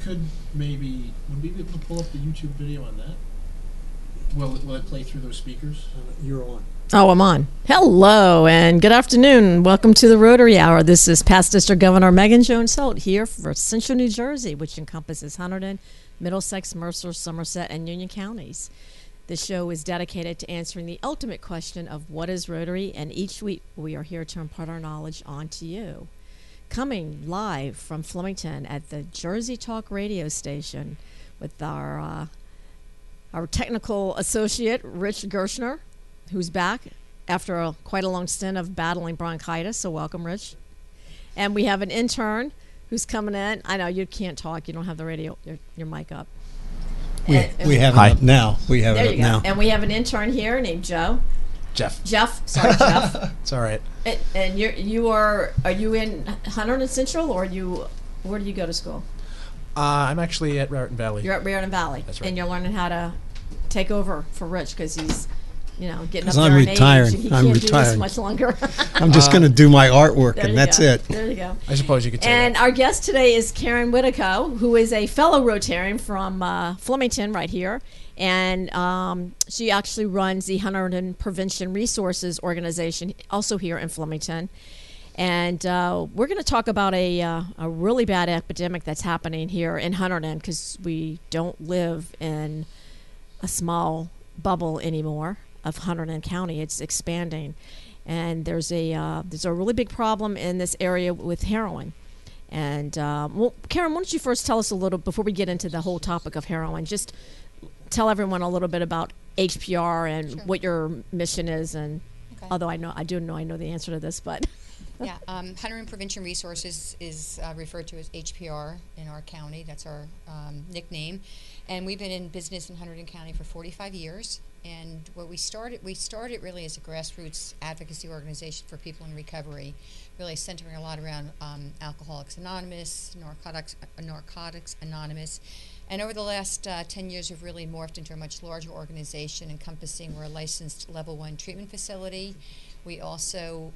could maybe, would we be able to pull up the YouTube video on that? Will it play through those speakers? You're on. Oh, I'm on. Hello and good afternoon. Welcome to the Rotary Hour. This is past District Governor Megan Jones Holt here for Central New Jersey, which encompasses Hunterdon, Middlesex, Mercer, Somerset, and Union counties. This show is dedicated to answering the ultimate question of what is Rotary, and each week we are here to impart our knowledge onto you. Coming live from Flemington at the Jersey Talk radio station with our technical associate, Rich Gershner, who's back after quite a long stint of battling bronchitis. So welcome, Rich. And we have an intern who's coming in. I know you can't talk. You don't have the radio, your mic up. We have it up now. We have it up now. And we have an intern here named Joe. Jeff. Sorry, Jeff. It's all right. And are you in Hunterdon Central, or where do you go to school? I'm actually at Raritan Valley. You're at Raritan Valley. That's right. And you're learning how to take over for Rich because he's, getting up I'm there in retired. age. He I'm can't retired. do this much longer. I'm just going to do my artwork, and that's go. it. There you go. I suppose you could say And that. our guest today is Karen Whitaco, who is a fellow Rotarian from Flemington right here. And she actually runs the Hunterdon Prevention Resources Organization, also here in Flemington. And we're going to talk about a really bad epidemic that's happening here in Hunterdon, because we don't live in a small bubble anymore of Hunterdon County. It's expanding. And there's a really big problem in this area with heroin. And, Karen, why don't you first tell us a little, before we get into the whole topic of heroin, just tell everyone a little bit about HPR and what your mission is. And although I know the answer to this, but yeah, Hunterdon Prevention Resources is referred to as HPR in our county. That's our nickname, and we've been in business in Hunterdon County for 45 years. And what we started really as a grassroots advocacy organization for people in recovery, really centering a lot around Alcoholics Anonymous, Narcotics Anonymous. And over the last 10 years, we've really morphed into a much larger organization encompassing, we're a licensed level 1 treatment facility. We also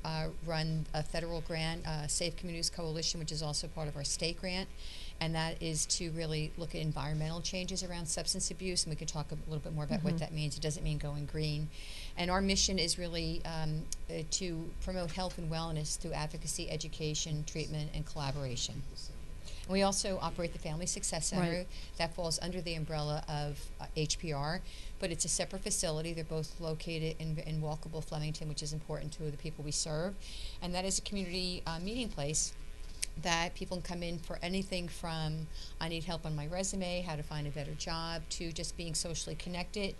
run a federal grant, Safe Communities Coalition, which is also part of our state grant. And that is to really look at environmental changes around substance abuse. And we can talk a little bit more about what that means. It doesn't mean going green. And our mission is really to promote health and wellness through advocacy, education, treatment, and collaboration. We also operate the Family Success Center. That falls under the umbrella of HPR, but it's a separate facility. They're both located in walkable Flemington, which is important to the people we serve. And that is a community meeting place that people can come in for anything from I need help on my resume, how to find a better job, to just being socially connected,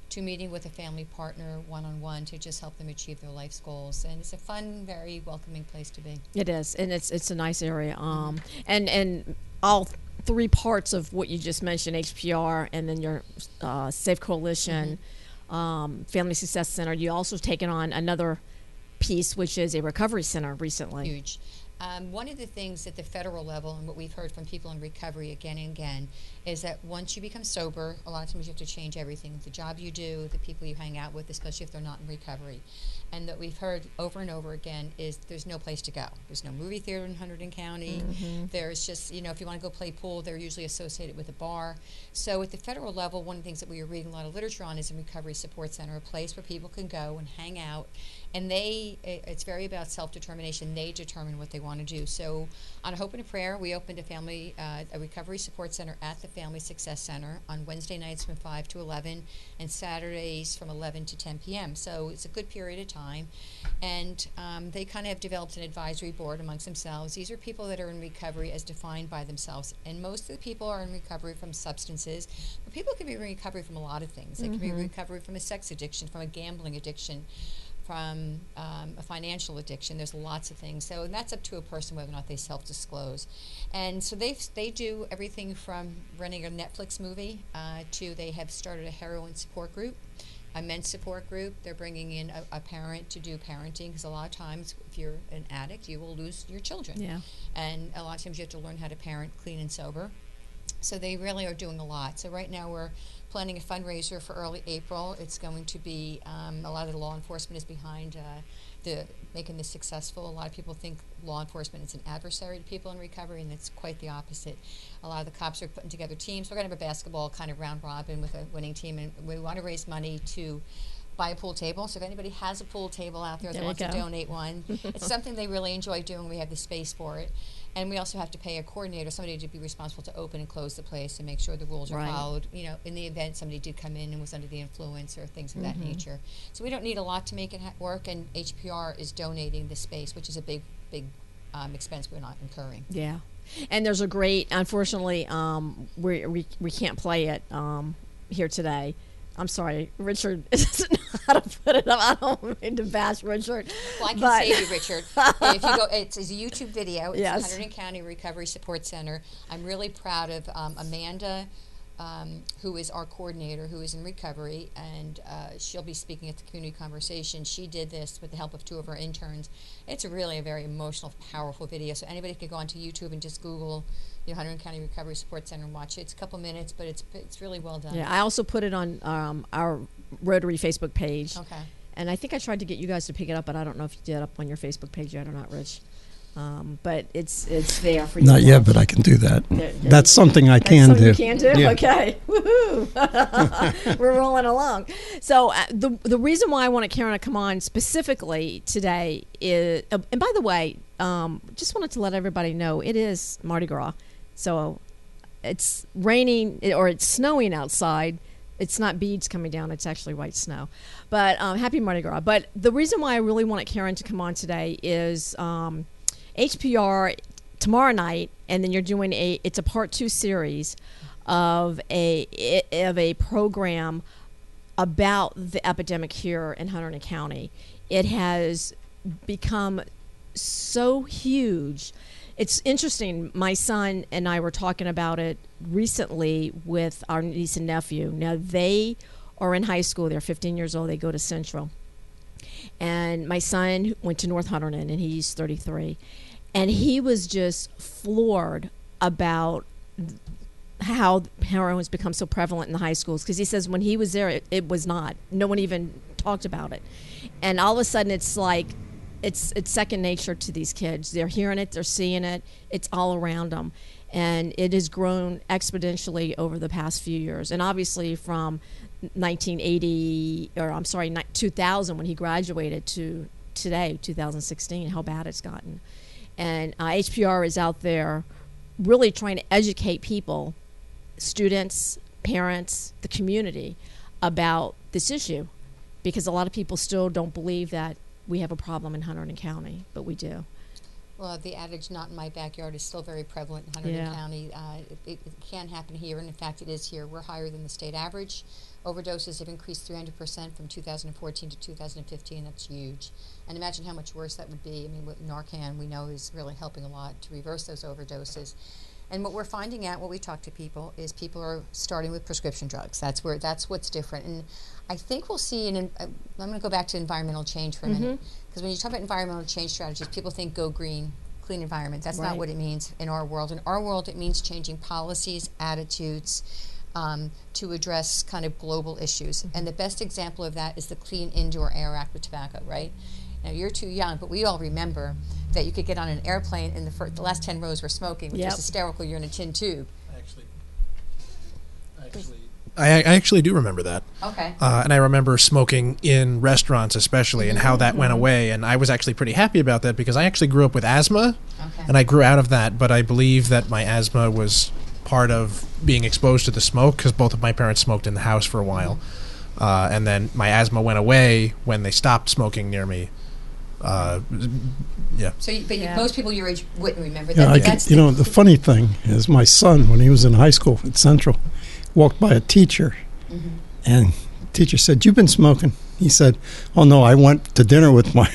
to meeting with a family partner one-on-one to just help them achieve their life's goals. And it's a fun, very welcoming place to be. It is, and it's a nice area. And all three parts of what you just mentioned, HPR, and then your Safe Coalition, Family Success Center, you also taken on another piece, which is a recovery center recently. Huge. One of the things at the federal level, and what we've heard from people in recovery again and again, is that once you become sober, a lot of times you have to change everything. The job you do, the people you hang out with, especially if they're not in recovery. And that we've heard over and over again is there's no place to go. There's no movie theater in Hunterdon County. There's just, if you want to go play pool, they're usually associated with a bar. So at the federal level, one of the things that we are reading a lot of literature on is a recovery support center, a place where people can go and hang out. And it's very about self-determination. They determine what they want to do. So on a hope and a prayer, we opened a recovery support center at the Family Success Center on Wednesday nights from 5 to 11 and Saturdays from 11 to 10 p.m. So it's a good period of time. And they kind of have developed an advisory board amongst themselves. These are people that are in recovery as defined by themselves. And most of the people are in recovery from substances. But people can be in recovery from a lot of things. They can be in recovery from a sex addiction, from a gambling addiction, from a financial addiction. There's lots of things. So and that's up to a person whether or not they self-disclose. And so they do everything from running a Netflix movie to they have started a heroin support group, a men's support group. They're bringing in a parent to do parenting, because a lot of times if you're an addict, you will lose your children. Yeah. And a lot of times you have to learn how to parent clean and sober. So they really are doing a lot. So right now we're planning a fundraiser for early April. It's going to be, a lot of the law enforcement is behind making this successful. A lot of people think law enforcement is an adversary to people in recovery, and it's quite the opposite. A lot of the cops are putting together teams. We're going to have a basketball kind of round robin with a winning team, and we want to raise money to buy a pool table. So if anybody has a pool table out there that wants to donate one, it's something they really enjoy doing. We have the space for it. And we also have to pay a coordinator, somebody to be responsible to open and close the place and make sure the rules are followed, you know, in the event somebody did come in and was under the influence or things of that nature. So we don't need a lot to make it work, and HPR is donating the space, which is a big expense we're not incurring. Yeah. And there's a great, unfortunately, we can't play it here today. I'm sorry, Richard doesn't know how to put it up. I don't mean to bash Richard. Well, I can save you, Richard. If you go, it's a YouTube video. It's the Hunterdon County Recovery Support Center. I'm really proud of Amanda, who is our coordinator, who is in recovery, and she'll be speaking at the community conversation. She did this with the help of 2 of our interns. It's really a very emotional, powerful video. So anybody can go onto YouTube and just Google Hunterdon County Recovery Support Center and watch it. It's a couple minutes, but it's really well done. Yeah, I also put it on our Rotary Facebook page. Okay. And I think I tried to get you guys to pick it up, but I don't know if you did up on your Facebook page yet or not, Rich. But it's there for you. Not yet, but I can do that. That's something I can do. You can do? Yeah. Okay. Woohoo. We're rolling along. So the reason why I wanted Karen to come on specifically today is, and by the way, just wanted to let everybody know, it is Mardi Gras. So it's raining or it's snowing outside. It's not beads coming down. It's actually white snow. But happy Mardi Gras. But the reason why I really wanted Karen to come on today is HPR tomorrow night, and then you're doing it's a part 2 series of a program about the epidemic here in Hunterdon County. It has become so huge. It's interesting. My son and I were talking about it recently with our niece and nephew. Now, they are in high school. They're 15 years old. They go to Central. And my son went to North Hunterdon, and he's 33. And he was just floored about how heroin has become so prevalent in the high schools. Because he says when he was there, it was not. No one even talked about it. And all of a sudden, it's like, it's second nature to these kids. They're hearing it, they're seeing it, it's all around them. And it has grown exponentially over the past few years. And obviously from 2000 when he graduated to today, 2016, how bad it's gotten. And HPR is out there really trying to educate people, students, parents, the community about this issue. Because a lot of people still don't believe that we have a problem in Hunterdon County, but we do. Well, the adage, not in my backyard, is still very prevalent in Hunterdon County. It can happen here, and in fact it is here. We're higher than the state average. Overdoses have increased 300% from 2014 to 2015. That's huge. And imagine how much worse that would be. I mean, what Narcan, we know, is really helping a lot to reverse those overdoses. And what we're finding out when we talk to people is people are starting with prescription drugs. That's what's different. And I think we'll see, I'm going to go back to environmental change for a minute. Because when you talk about environmental change strategies, people think go green, clean environment. That's not what it means in our world. In our world, it means changing policies, attitudes, to address kind of global issues. And the best example of that is the Clean Indoor Air Act with tobacco, right? Now, you're too young, but we all remember that you could get on an airplane and the last 10 rows were smoking, which is hysterical. You're in a tin tube. I actually do remember that. Okay. And I remember smoking in restaurants especially and how that went away. And I was actually pretty happy about that because I actually grew up with asthma. Okay. And I grew out of that, but I believe that my asthma was part of being exposed to the smoke because both of my parents smoked in the house for a while. And then my asthma went away when they stopped smoking near me. So, most people your age wouldn't remember that. The funny thing is my son, when he was in high school at Central, walked by a teacher, and the teacher said, "You've been smoking?" He said, "Oh no, I went to dinner with my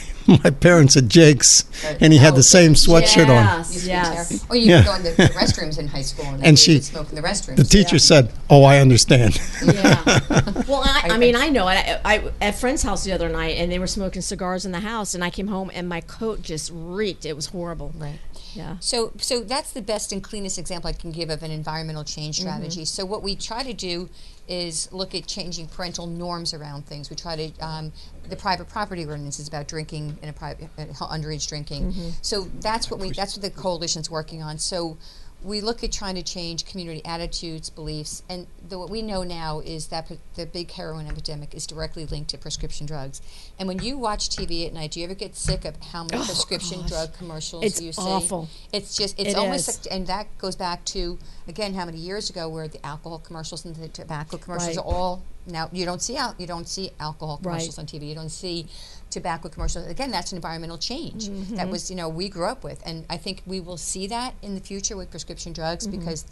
parents at Jake's," and he had the same sweatshirt on. Yes. Or you could go in the restrooms in high school and she would smoke in the restrooms. The teacher said, "Oh, I understand." Yeah. Well, I know. I at friend's house the other night, and they were smoking cigars in the house, and I came home, and my coat just reeked. It was horrible. Right. Yeah. So that's the best and cleanest example I can give of an environmental change strategy. So what we try to do is look at changing parental norms around things. We try to the private property ordinance is about drinking in a private underage drinking. So that's what the coalition's working on. So we look at trying to change community attitudes, beliefs, and what we know now is that the big heroin epidemic is directly linked to prescription drugs. And when you watch TV at night, do you ever get sick of how many prescription drug commercials you see? It's awful. It's It almost is. like, and that goes back to, again, how many years ago where the alcohol commercials and the tobacco commercials Right. are all, now you don't see alcohol commercials Right. on TV. You don't see tobacco commercials. Again, that's an environmental change that was, we grew up with. And I think we will see that in the future with prescription drugs because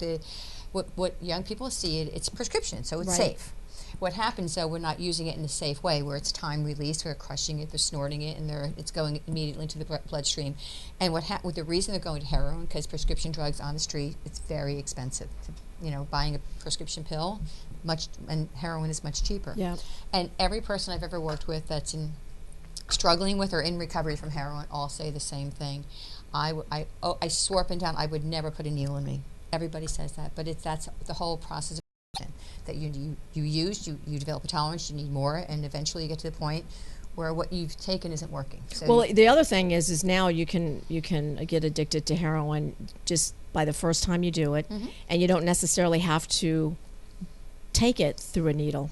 what young people see, it's prescription, so it's Right. safe. What happens, though, we're not using it in a safe way, where it's time release, they're crushing it, they're snorting it, and it's going immediately into the bloodstream. And with the reason they're going to heroin, because prescription drugs on the street, it's very expensive. Buying a prescription pill, and heroin is much cheaper. Yeah. And every person I've ever worked with that's struggling with or in recovery from heroin all say the same thing. I swore up and down I would never put a needle in me. Everybody says that, but that's the whole process of that you use, you develop a tolerance, you need more, and eventually you get to the point where what you've taken isn't working. So Well, the other thing is now you can get addicted to heroin just by the first time you do it, and you don't necessarily have to take it through a needle.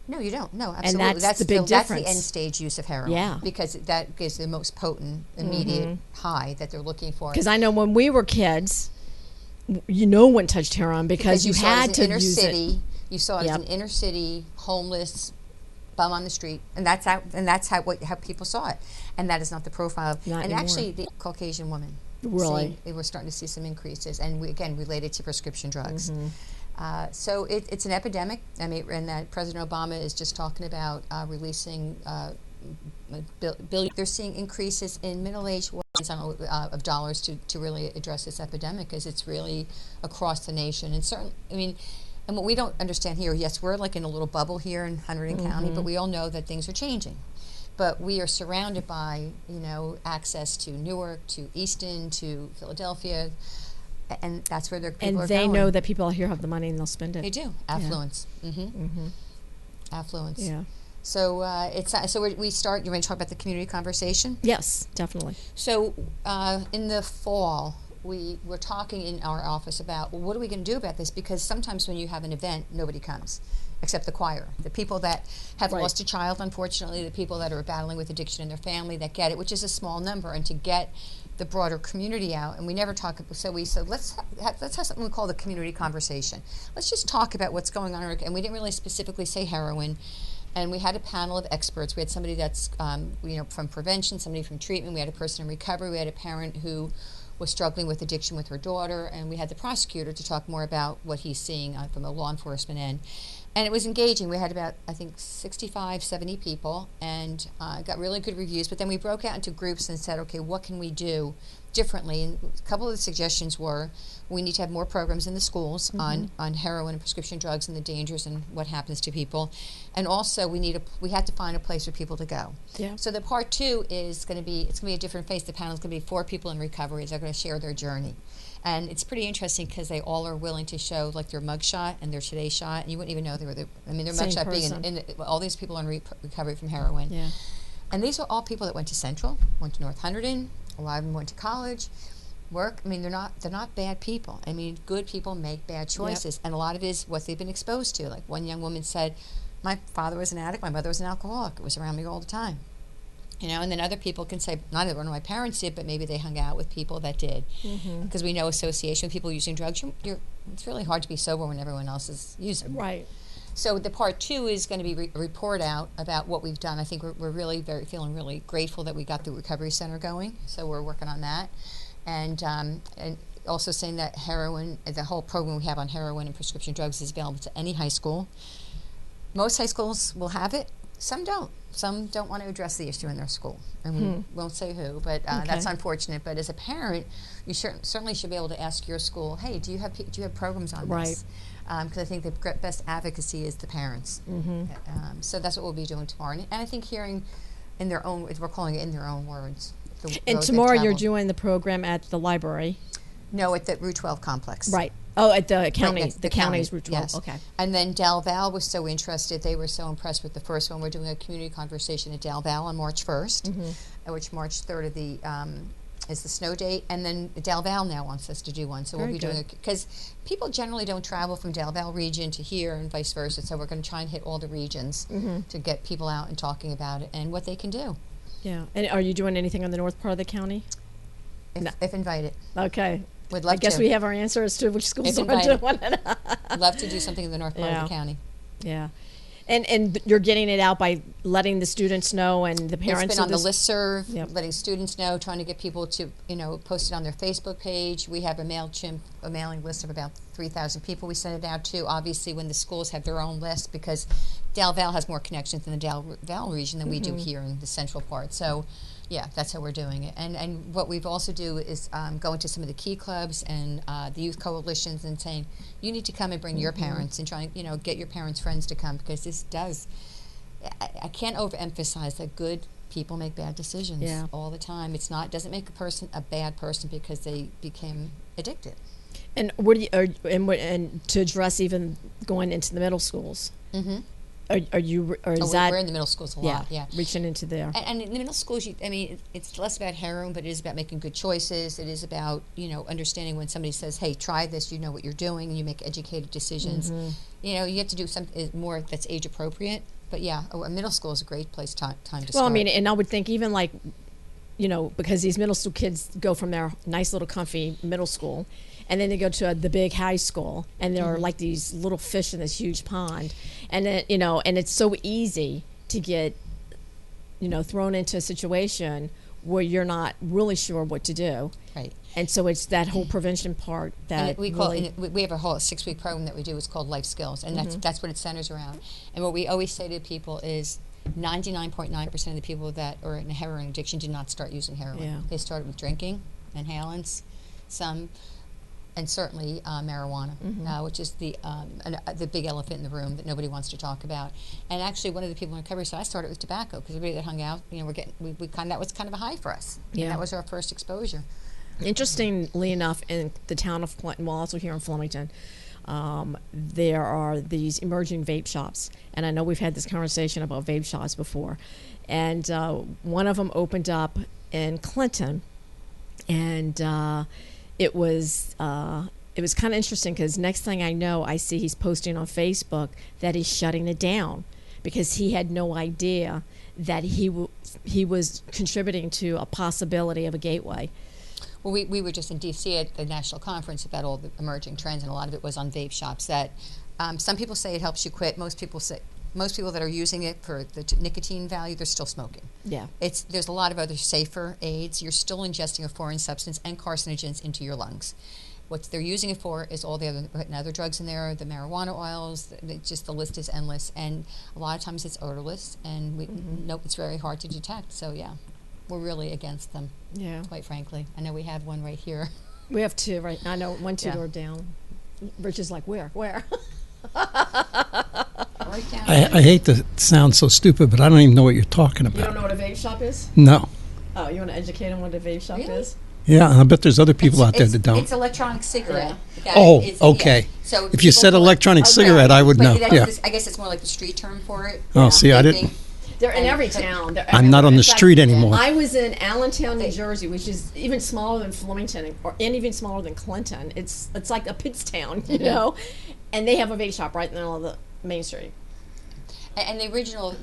no, you don't. No, absolutely. And that's the big That's difference. the end stage use of heroin. Yeah. Because that gives the most potent, immediate high that they're looking for. Because I know when we were kids, no one touched heroin because you saw it had as to an inner use city. it. You saw it Yep. as an inner city homeless bum on the street, and that's how people saw it. And that is not the profile. Not and anymore. actually, the Caucasian women. Really? We're starting to see some increases, and related to prescription drugs. Mm-hmm. So it's an epidemic. I mean, and that President Obama is just talking about releasing billion. They're seeing increases in middle-aged women of dollars to really address this epidemic, because it's really across the nation. And certainly, and what we don't understand here, yes, we're like in a little bubble here in Hunterdon County, but we all know that things are changing. But we are surrounded by, access to Newark, to Easton, to Philadelphia, and that's where people And are they going. know that people here have the money and they'll spend it. They do. Affluence. Affluence. Yeah. So we start. You want to talk about the community conversation? Yes, definitely. So in the fall, we're talking in our office about, well, what are we going to do about this? Because sometimes when you have an event, nobody comes, except the choir. The people that have Right. lost a child, unfortunately, the people that are battling with addiction in their family that get it, which is a small number, and to get the broader community out. And we never talk. So we said, let's have something we call the community conversation. Let's just talk about what's going on. And we didn't really specifically say heroin. And we had a panel of experts. We had somebody that's from prevention, somebody from treatment. We had a person in recovery. We had a parent who was struggling with addiction with her daughter, and we had the prosecutor to talk more about what he's seeing from a law enforcement end. And it was engaging. We had about, I think, 65, 70 people, and got really good reviews. But then we broke out into groups and said, okay, what can we do differently? And a couple of the suggestions were, we need to have more programs in the schools on heroin and prescription drugs and the dangers and what happens to people. And also, we had to find a place for people to go. Yeah. So the part two is going to be a different face. The panel is going to be 4 people in recovery. They're going to share their journey. And it's pretty interesting because they all are willing to show like their mugshot and their Today shot, and you wouldn't even know they were their Same mugshot person. being all these people in recovery from heroin. Yeah. And these are all people that went to Central, went to North Hunterdon, a lot of them went to college, work. They're not bad people. Good people make bad choices, and a lot of it is what they've been exposed to. Like one young woman said, my father was an addict, my mother was an alcoholic. It was around me all the time. And then other people can say, not one of my parents did, but maybe they hung out with people that did. Because we know association with people using drugs, it's really hard to be sober when everyone else is using. Right. So the part two is going to be a report out about what we've done. I think we're really feeling really grateful that we got the recovery center going. So we're working on that, and also saying that heroin, the whole program we have on heroin and prescription drugs is available to any high school. Most high schools will have it. Some don't. Some don't want to address the issue in their school, and we won't say who, but that's unfortunate. But as a parent, you certainly should be able to ask your school, "Hey, do you have programs on Right. this?" Because I think the best advocacy is the parents. So that's what we'll be doing tomorrow, and I think hearing in their own, we're calling it in their own words, the road And they've tomorrow you're traveled. doing the program at the library. No, at the Route 12 complex. Right. Oh, at the county, next to the the county, county's Route 12. yes. Okay. And then Del Val was so interested. They were so impressed with the first one. We're doing a community conversation at Del Val on March 1st, which March 3rd of the is the snow date. And then Del Val now wants us to do one. So Very we'll be doing good. it because people generally don't travel from Del Val region to here and vice versa. So we're going to try and hit all the regions to get people out and talking about it and what they can do Yeah. And are you doing anything on the north part of the county? if invited. Okay. Would love I guess to. we have our answer as to which schools If are invited. doing it. Love to do something in the north part Yeah. of the county. Yeah. And you're getting it out by letting the students know and the parents It's been on of the this. listserv, Yep. letting students know, trying to get people to, post it on their Facebook page. We have a mailing list of about 3,000 people we send it out to. Obviously, when the schools have their own list, because Del Val has more connections in the Del Val region than we do here in the central part. So, yeah, that's how we're doing it. And what we've also do is go into some of the key clubs and the youth coalitions and saying, you need to come and bring your parents and try and, get your parents' friends to come, because this does, I can't overemphasize that good people make bad decisions Yeah. all the time. Doesn't make a person a bad person because they became addicted. And what do you, and to address even going into the middle schools? Mm-hmm. Are you, or is Oh, that? we're in the middle schools a lot, yeah. Reaching into there. And in the middle schools, it's less about heroin, but it is about making good choices. It is about, understanding when somebody says, hey, try this, you know what you're doing, and you make educated decisions. You have to do something more that's age appropriate. But yeah, a middle school is a great place time to start. Well, I mean, and I would think even like, because these middle school kids go from their nice little comfy middle school, and then they go to the big high school, and they're like these little fish in this huge pond, and then and it's so easy to get, thrown into a situation where you're not really sure what to do, Right. and so it's that whole prevention part that And we call really, we have a whole 6-week program that we do. It's called Life Skills, and that's what it centers around. And what we always say to people is 99.9% of the people that are in a heroin addiction did not start using heroin. Yeah. They started with drinking, inhalants, some, and certainly marijuana, which is the big elephant in the room that nobody wants to talk about. And actually, one of the people in recovery said, I started with tobacco because everybody that hung out, that was kind of a high for us. Yeah. And that was our first exposure. Interestingly enough, in the town of Clinton, well, also here in Flemington, there are these emerging vape shops. And I know we've had this conversation about vape shops before. And one of them opened up in Clinton. And it was kind of interesting because next thing I know, I see he's posting on Facebook that he's shutting it down because he had no idea that he was contributing to a possibility of a gateway. Well, we were just in D.C. at the national conference about all the emerging trends, and a lot of it was on vape shops. That some people say it helps you quit. Most people that are using it for the nicotine value, they're still smoking. Yeah. There's a lot of other safer aids. You're still ingesting a foreign substance and carcinogens into your lungs. What they're using it for is all the other drugs in there, the marijuana oils. Just the list is endless, and a lot of times it's odorless, and it's very hard to detect. So yeah. We're really against them, Yeah. quite frankly. I know we have one right here. We have two, right? I know one, two Yeah. door down. Rich is like, where? Right down. I hate to sound so stupid, but I don't even know what you're talking You don't about. know what a vape shop is? No. Oh, you want to educate them what a vape shop Really? is? Yeah, and I bet there's other people out there that don't. It's electronic cigarette. That Oh, is- okay. yeah. So If you people said put- electronic Okay. cigarette, I would but know. that's Yeah. I guess it's more like the street term for it. Oh, see, I didn't. Vaping. They're in And- every town. They're I'm not everywhere. on the In fact, street anymore. I was in Allentown, New Jersey, which is even smaller than Flemington, and even smaller than Clinton. It's like a Pittstown, you know, and they have a vape shop right in the middle of the main street. And the original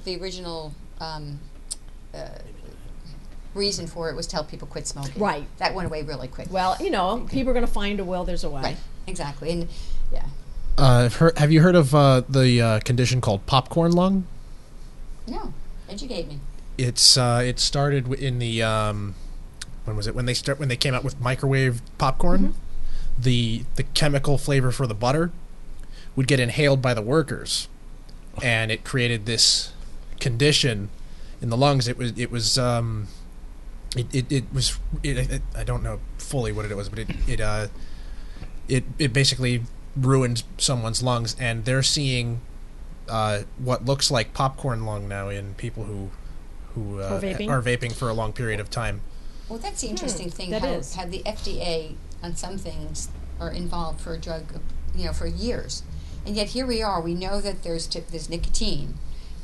reason for it was to help people quit smoking. Right. That went away really quick. Well, people are going to find a will. There's a way. Right. Exactly. And yeah. Have you heard of the condition called popcorn lung? No. Educate me. It started in the when was it when they came out with microwave popcorn? The chemical flavor for the butter would get inhaled by the workers, and it created this condition in the lungs. I don't know fully what it was, but it basically ruined someone's lungs, and they're seeing what looks like popcorn lung now in people who Are vaping? are vaping for a long period of time. Well, that's the interesting thing. that How is. the FDA on some things are involved for a drug, for years, and yet here we are. We know that there's nicotine,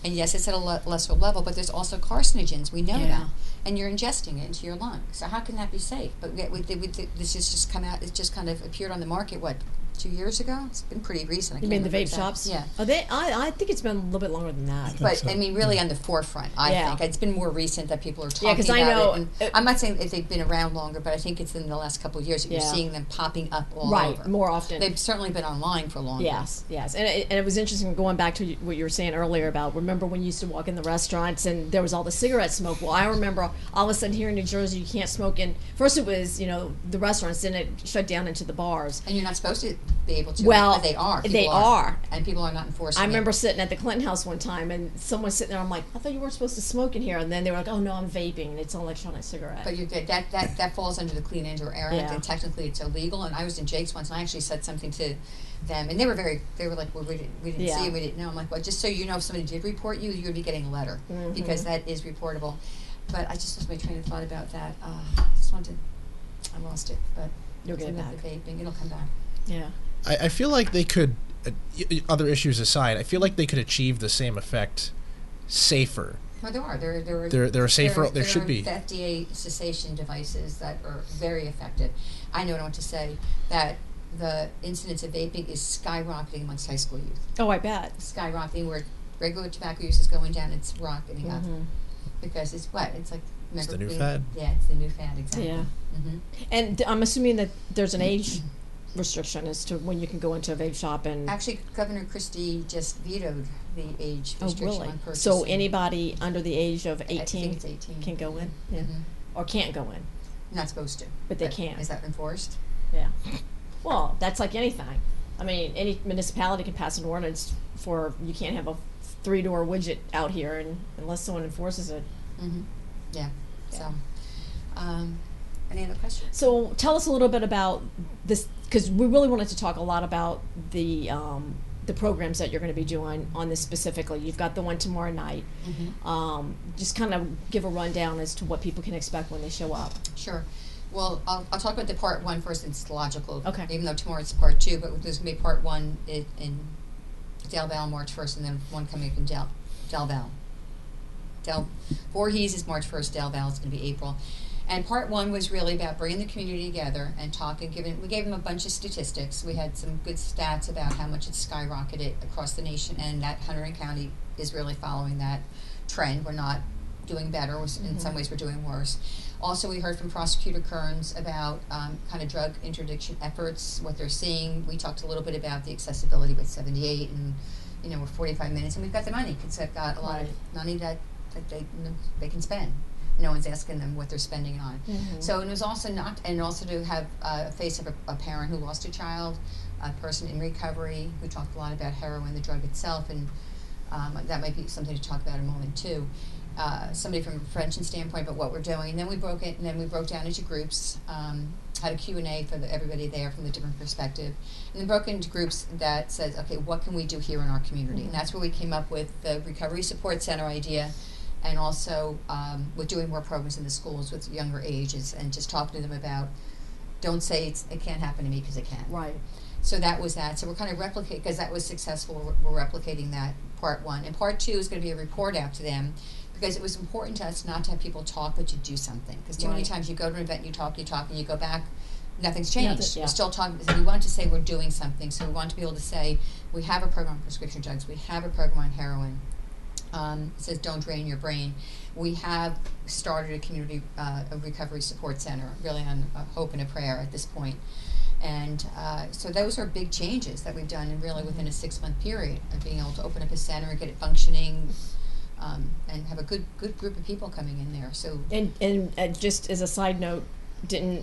and yes, it's at a lesser level, but there's also carcinogens. We know Yeah. that, and you're ingesting it into your lungs. So how can that be safe? But yet this has just come out. It just kind of appeared on the market. What, 2 years ago? It's been pretty recent. I You can't mean the remember vape exactly. shops? Yeah. Oh, I think it's been a little bit longer than that. think But so. I mean, really on the forefront. I Yeah. think it's been more recent that people are talking Yeah, 'cause I about know- it. And I'm not saying that they've been around longer, but I think it's in the last couple of years that you're Yeah. seeing them popping up all Right, over. more often. They've certainly been online for longer. Yes, yes, and it was interesting going back to what you were saying earlier about. Remember when you used to walk in the restaurants and there was all the cigarette smoke? Well, I remember all of a sudden here in New Jersey you can't smoke in. First it was the restaurants, then it shut down into the bars. And you're not supposed to be able to. Well, but they are. they People are. And people are not enforcing I it. remember sitting at the Clinton House one time and someone sitting there. I'm like, I thought you weren't supposed to smoke in here, and then they were like, oh no, I'm vaping. It's an electronic cigarette. But that falls under the Clean Indoor Air Act, Yeah. and technically it's illegal. And I was in Jake's once, and I actually said something to them, and they were like, well, we didn't Yeah. see it, we didn't know. I'm like, well, just so you know, if somebody did report you, you'd be getting a letter, Mm-hmm. because that is reportable. But I just lost my train of thought about that. I just wanted, I lost it, but You'll get it something with back. the vaping, it'll come back. Yeah. I feel like they could, other issues aside, I feel like they could achieve the same effect safer. Well, there are. There are safer. There should are be. FDA cessation devices that are very effective. I know what I want to say, that the incidence of vaping is skyrocketing amongst high school youth. Oh, I bet. Skyrocketing, where regular tobacco use is going down, it's rocketing up. Mhm. Because it's what? It's like, It's the remember new being- fad. Yeah, it's the new fad, exactly. Yeah. Hmm. And I'm assuming that there's an age restriction as to when you can go into a vape shop and. Actually, Governor Christie just vetoed the age Oh, restriction really? on purchasing. So anybody under the age of I think 18 it's 18. can go in? Yeah. Mhm. Or can't go in? Not supposed to. But they can. Is that enforced? Yeah. Well, that's like anything. I mean, any municipality can pass an ordinance for you can't have a 3-door widget out here unless someone enforces it. Mm-hmm. Yeah. So, any other questions? So tell us a little bit about this, because we really wanted to talk a lot about the programs that you're going to be doing on this specifically. You've got the one tomorrow night. Mm-hmm. Just kind of give a rundown as to what people can expect when they show up. Sure. Well, I'll talk about the part one first. It's logical. Okay. Even though tomorrow it's part two, but there's going to be part one in Del Val March 1st, and then one coming up in Del Val. Voorhees is March 1st. Del Val is going to be April. And part one was really about bringing the community together and talking. We gave them a bunch of statistics. We had some good stats about how much it's skyrocketed across the nation, and that Hunterdon County is really following that trend. We're not doing better. In some ways, we're doing worse. Also, we heard from Prosecutor Kearns about kind of drug interdiction efforts, what they're seeing. We talked a little bit about the accessibility with 78, and we're 45 minutes, and we've got the money because they've got a lot of money that they can spend. No one's asking them what they're spending on. So it was also also to have a face of a parent who lost a child, a person in recovery who talked a lot about heroin, the drug itself, and that might be something to talk about in a moment too. Somebody from a prevention standpoint, but what we're doing, and then we broke it, and then we broke down into groups. Had a Q&A for everybody there from the different perspective, and then broke into groups that says, okay, what can we do here in our community? And that's where we came up with the Recovery Support Center idea. And also with doing more programs in the schools with younger ages and just talking to them about, don't say it can't happen to me because it can. Right. So that was that. So we're kind of replicating, because that was successful, we're replicating that part one. And part two is going to be a report out to them, because it was important to us not to have people talk, but to do something. Because too many times you go to an event, you talk, and you go back, nothing's changed. We're still talking. So we want to say we're doing something. So we want to be able to say, we have a program on prescription drugs, we have a program on heroin. It says don't drain your brain. We have started a community a recovery support center, really on a hope and a prayer at this point. And so those are big changes that we've done, and really within a 6-month period of being able to open up a center and get it functioning, and have a good group of people coming in there. So And just as a side note,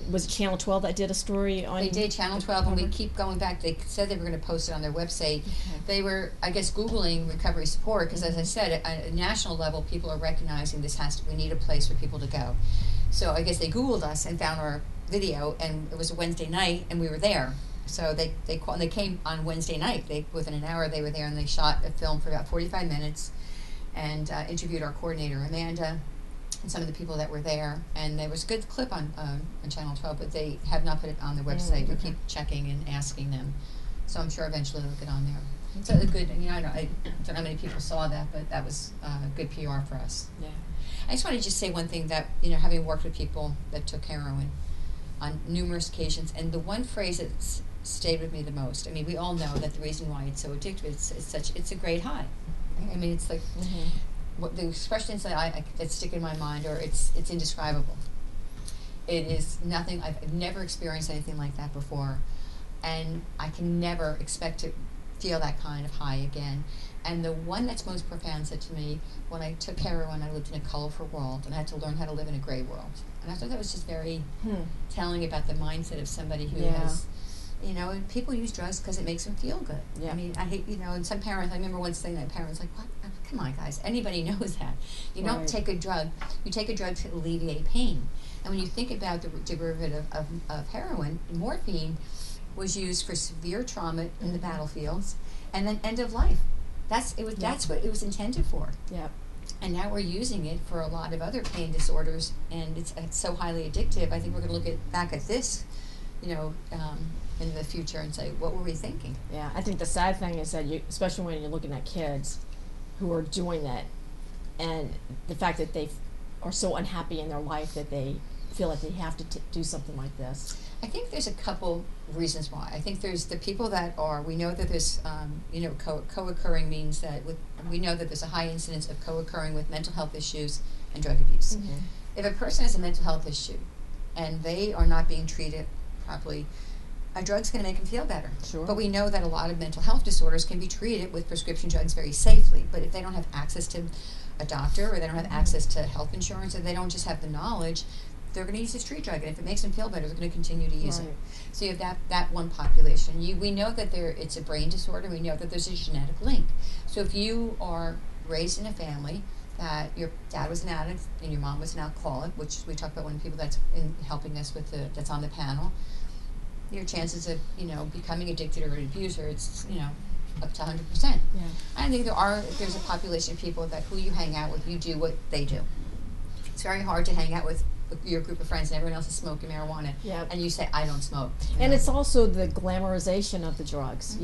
was it Channel 12 that did a story on? they did Channel 12, and we keep going back. They said they were going to post it on their website. They were, I guess, Googling recovery support, because as I said, at a national level, people are recognizing we need a place for people to go. So I guess they Googled us and found our video, and it was a Wednesday night, and we were there. So they came on Wednesday night. Within an hour they were there, and they shot a film for about 45 minutes, and interviewed our coordinator Amanda. and some of the people that were there. And there was a good clip on Channel 12, but they have not put it on the website. We keep checking and asking them. So I'm sure eventually they'll get on there. So a good, I don't know how many people saw that, but that was good PR for us. Yeah. I just want to just say one thing that, having worked with people that took heroin on numerous occasions, and the one phrase that's stayed with me the most, we all know that the reason why it's so addictive, it's a great high. It's like, what the expressions that stick in my mind are, it's indescribable. It is nothing, I've never experienced anything like that before, and I can never expect to feel that kind of high again. And the one that's most profound said to me, when I took heroin, I lived in a colorful world, and I had to learn how to live in a gray world. And I thought that was just very telling about the mindset of somebody who has, and people use drugs because it makes them feel good. Yeah. I hate, and some parents, I remember once saying that, parents like, what? Come on, guys, anybody knows that. You don't take a drug, you take a drug to alleviate pain. And when you think about the derivative of heroin, morphine was used for severe trauma in the battlefields, and then end of life. That's what it was intended for. Yep. And now we're using it for a lot of other pain disorders, and it's so highly addictive. I think we're going to look back at this, in the future and say, what were we thinking? Yeah, I think the sad thing is that especially when you're looking at kids who are doing that, and the fact that they are so unhappy in their life that they feel like they have to do something like this. I think there's a couple reasons why. I think there's the people that we know that there's, co-occurring means that we know that there's a high incidence of co-occurring with mental health issues and drug abuse. If a person has a mental health issue and they are not being treated properly, a drug's going to make them feel better. Sure. But we know that a lot of mental health disorders can be treated with prescription drugs very safely. But if they don't have access to a doctor, or they don't have access to health insurance, or they don't just have the knowledge, they're going to use a street drug, and if it makes them feel better, they're going to continue to use it. So you have that one population. We know that it's a brain disorder. We know that there's a genetic link. So if you are raised in a family that your dad was an addict and your mom was an alcoholic, which we talk about one of the people that's helping us with that's on the panel, your chances of becoming addicted or an abuser, it's up to 100%. Yeah. I think there's a population of people that who you hang out with, you do what they do. It's very hard to hang out with your group of friends and everyone else is smoking marijuana, and you say, I don't smoke. And it's also the glamorization of the drugs.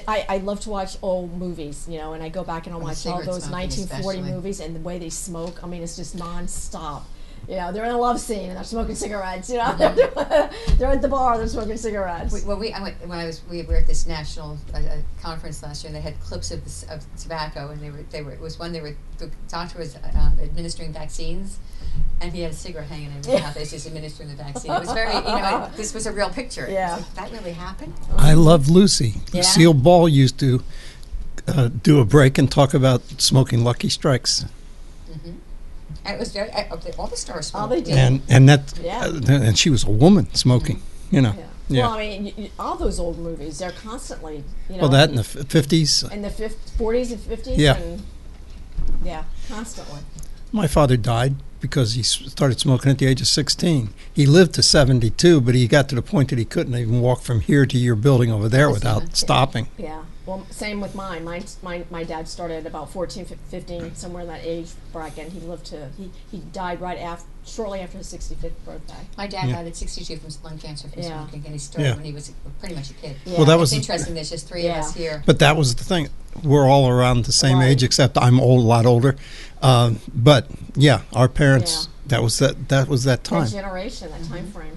I love to watch old movies, and I go back and I'll watch all those 1940 movies, and the way they smoke, it's just nonstop. They're in a love scene and they're smoking cigarettes. They're at the bar, they're smoking cigarettes. We were at this national conference last year, and they had clips of tobacco, and the doctor was administering vaccines, and he had a cigarette hanging in his mouth as he's administering the vaccine. It was very, this was a real picture. Yeah. Like, that really happened? I love Lucy. Yeah. Lucille Ball used to do a break and talk about smoking Lucky Strikes. And it was very, all the stars smoked. All they did. And she was a woman smoking, Yeah. Well, all those old movies, they're constantly, Well, that in the 50s. In the 40s and 50s? Yeah. And, constantly. My father died because he started smoking at the age of 16. He lived to 72, but he got to the point that he couldn't even walk from here to your building over there without stopping. Yeah. Well, same with mine. My dad started at about 14, 15, somewhere in that age bracket. He lived he died shortly after his 65th birthday. My dad died at 62 from lung cancer from smoking, and he started when he was pretty much a kid. Yeah. Well, it's interesting. There's just three of us here. But that was the thing. We're all around the same age, except I'm a lot older. But yeah, our parents. That was that time. That generation, that time frame.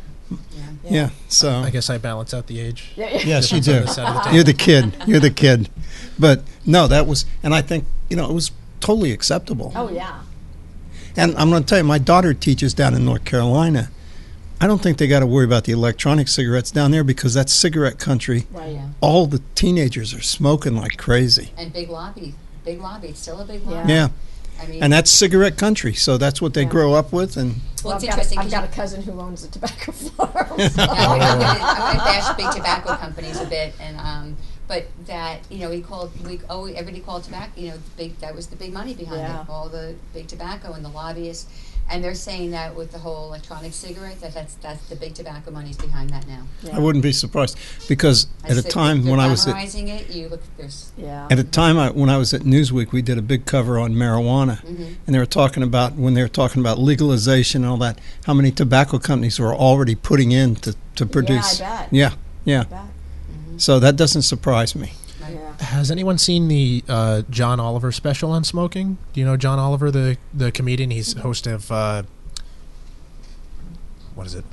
Yeah. So I guess I balance out the age. Yes, you do. You're the kid. But no, that was, and I think it was totally acceptable. Oh yeah. And I'm going to tell you, my daughter teaches down in North Carolina. I don't think they got to worry about the electronic cigarettes down there because that's cigarette country. Right. Yeah. All the teenagers are smoking like crazy. And big lobby. It's still a big lobby. Yeah. And that's cigarette country, so that's what they grow up with. And well, it's interesting. I've got a cousin who owns a tobacco farm. I'm going to bash big tobacco companies a bit, and but that, you know, everybody called tobacco, you know, that was the big money behind Yeah. it, all the big tobacco and the lobbyists. And they're saying that with the whole electronic cigarette, that's the big tobacco money's behind that now. Yeah. I wouldn't be surprised because at a time they're when I was glamorizing it, you look, there's, Yeah. at a time when I was at Newsweek, we did a big cover on marijuana, and they were talking about when they were talking about legalization and all that, how many tobacco companies were already putting in to produce. Yeah, I bet. Yeah, yeah. I bet. So that doesn't surprise me. Yeah. Has anyone seen the John Oliver special on smoking? Do you know John Oliver, the comedian? He's host of what is it?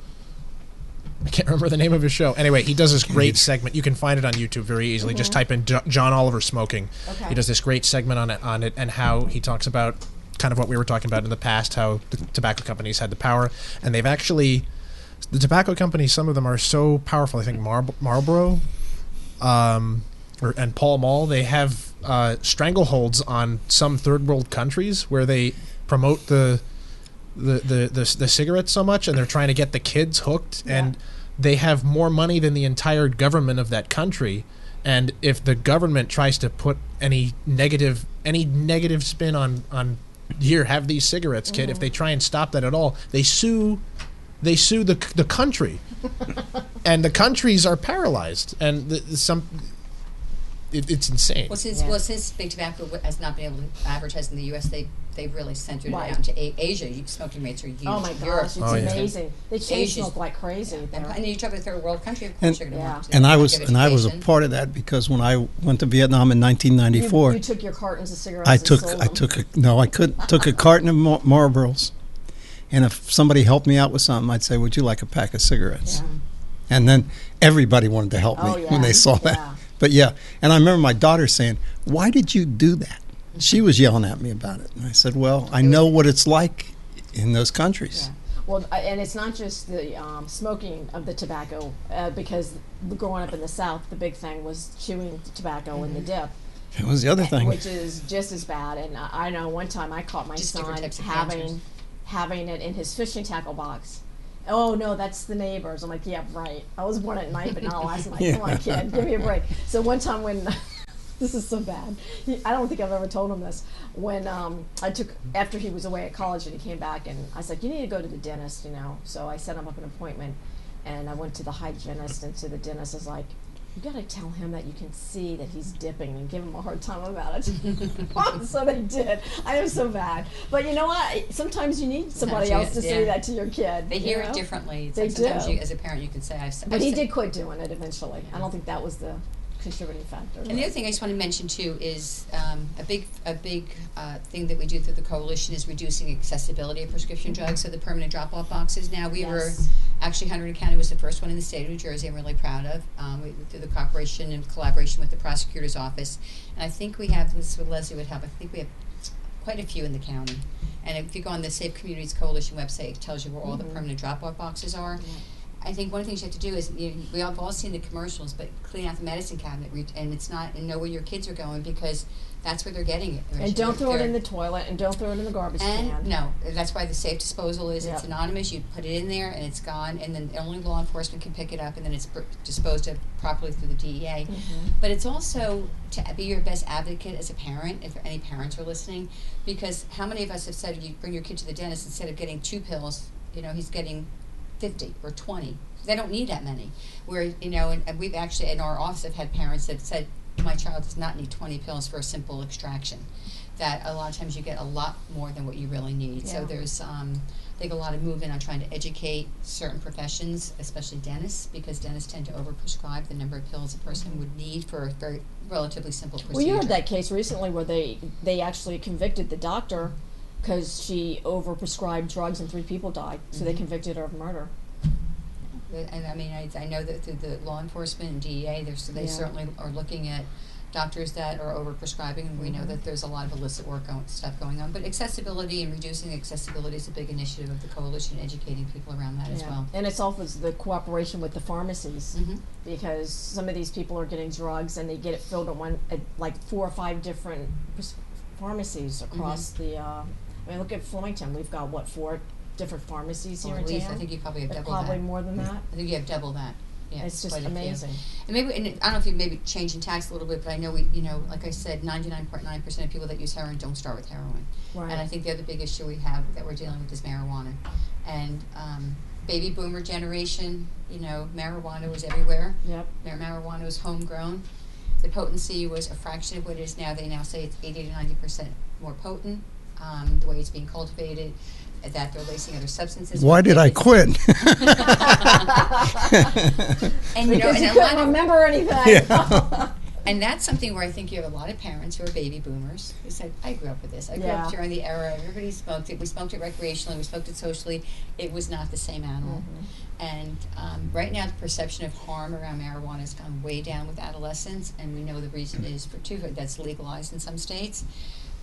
I can't remember the name of his show. Anyway, he does this great segment. You can find it on YouTube very easily. Just type in John Oliver smoking. Okay. Oh. He does this great segment on it, and how he talks about kind of what we were talking about in the past, how the tobacco companies had the power, and they've actually, the tobacco companies, some of them are so powerful. I think Marlboro, and Pall Mall, they have strangleholds on some third world countries where they promote the cigarettes so much, and they're trying to get the kids hooked, and they have more money than the entire government of that country. And if the government tries to put any negative spin on here, have these cigarettes, kid, if they try and stop that at all, they sue the country, and the countries are paralyzed, and it's insane. well, since big tobacco has not been able to advertise in the U.S., they've really centered Right. it out into Asia. Smoking rates are huge. Oh my Europe, gosh, it's Oh, yeah. amazing. They chain Asia's- smoke like crazy. And, there. and you talk about a third world country, of course you're going to Yeah. want to. And I give was a education. part of that because when I went to Vietnam in You 1994, took your cartons of cigarettes. I and took sold I them. took a carton of Marlboros, and if somebody helped me out with something, I'd say, "Would you like a pack of cigarettes?" Yeah. And then everybody wanted to help me Oh, yeah. when they saw that. Yeah. But yeah, and I remember my daughter saying, "Why did you do that?" She was yelling at me about it, and I said, "Well, I know what it's like in those countries." Yeah. Well, and it's not just the smoking of the tobacco, because growing up in the South, the big thing was chewing tobacco in the dip, It was the other thing. which is just as bad. And I know one time I caught my Just different son types of cancers. having it in his fishing tackle box. Oh no, that's the neighbors. I'm like, yeah, right. I was born at night, but not last night. Come on, kid, give me a break. So one time when this is so bad, I don't think I've ever told him this. When after he was away at college and he came back, and I said, you need to go to the dentist, you know. So I set him up an appointment, and I went to the hygienist, and to the dentist is like, you got to tell him that you can see that he's dipping and give him a hard time about it. So they did. I was so bad. But you know what? Sometimes you need somebody else to say that to your kid. They you hear know? it differently. It's They like sometimes do. you, as a parent, you can say, But he did quit doing it eventually. I don't think that was the contributing factor. And the other thing I just want to mention too is a big thing that we do through the coalition is reducing accessibility of prescription drugs. So the permanent drop-off boxes. Now we were Yes. actually Hunterdon County was the first one in the state of New Jersey. I'm really proud of through the cooperation and collaboration with the prosecutor's office. And I think we have this with Leslie would help. I think we have quite a few in the county. And if you go on the Safe Communities Coalition website, it tells you where all the permanent drop-off boxes are. I think one of the things you have to do is we have all seen the commercials, but clean out the medicine cabinet and it's not and know where your kids are going because that's where they're getting it. And don't throw it in the toilet, and don't throw it in the garbage can. And no, that's why the safe disposal is. It's Yep. anonymous. You put it in there, and it's gone. And then only law enforcement can pick it up, and then it's disposed of properly through the DEA. But it's also to be your best advocate as a parent, if any parents are listening, because how many of us have said you bring your kid to the dentist instead of getting 2 pills, he's getting 50 or 20. They don't need that many. Where and we've actually in our office have had parents that said, my child does not need 20 pills for a simple extraction. That a lot of times you get a lot more than what you really need. So Yeah. there's I think a lot of movement on trying to educate certain professions, especially dentists, because dentists tend to overprescribe the number of pills a person would need for a very relatively simple procedure. Well, you heard that case recently where they actually convicted the doctor because she overprescribed drugs and 3 people died. So they convicted her of murder. And I mean, I know that through the law enforcement and DEA, they Yeah. certainly are looking at doctors that are overprescribing, and we know that there's a lot of illicit stuff going on. But accessibility and reducing accessibility is a big initiative of the coalition, educating people around that as Yeah. well. And it's also the cooperation with the pharmacies Mhm. because some of these people are getting drugs and they get it filled at like 4 or 5 different pharmacies across the. I mean, look at Flemington. We've got 4 different pharmacies here Or in at least, town. I think you probably have double Probably that. more than that. I think you have double that. Yeah, It's just quite a few. amazing. And maybe, and I don't know if you maybe changing tax a little bit, but I know we, like I said, 99.9% of people that use heroin don't start with heroin. Right. And I think the other big issue we have that we're dealing with is marijuana. And baby boomer generation, marijuana was everywhere. Yep. Marijuana was homegrown. The potency was a fraction of what it is now. They now say it's 80 to 90% more potent. The way it's being cultivated, that they're lacing other substances. Why did I quit? And Because and you a lot couldn't of, remember anything. and that's something where I think you have a lot of parents who are baby boomers who said, I grew up with this. I grew up during the era, everybody smoked it. We smoked it recreationally, we smoked it socially. It was not the same animal. And right now the perception of harm around marijuana has gone way down with adolescents, and we know the reason is for two, that's legalized in some states.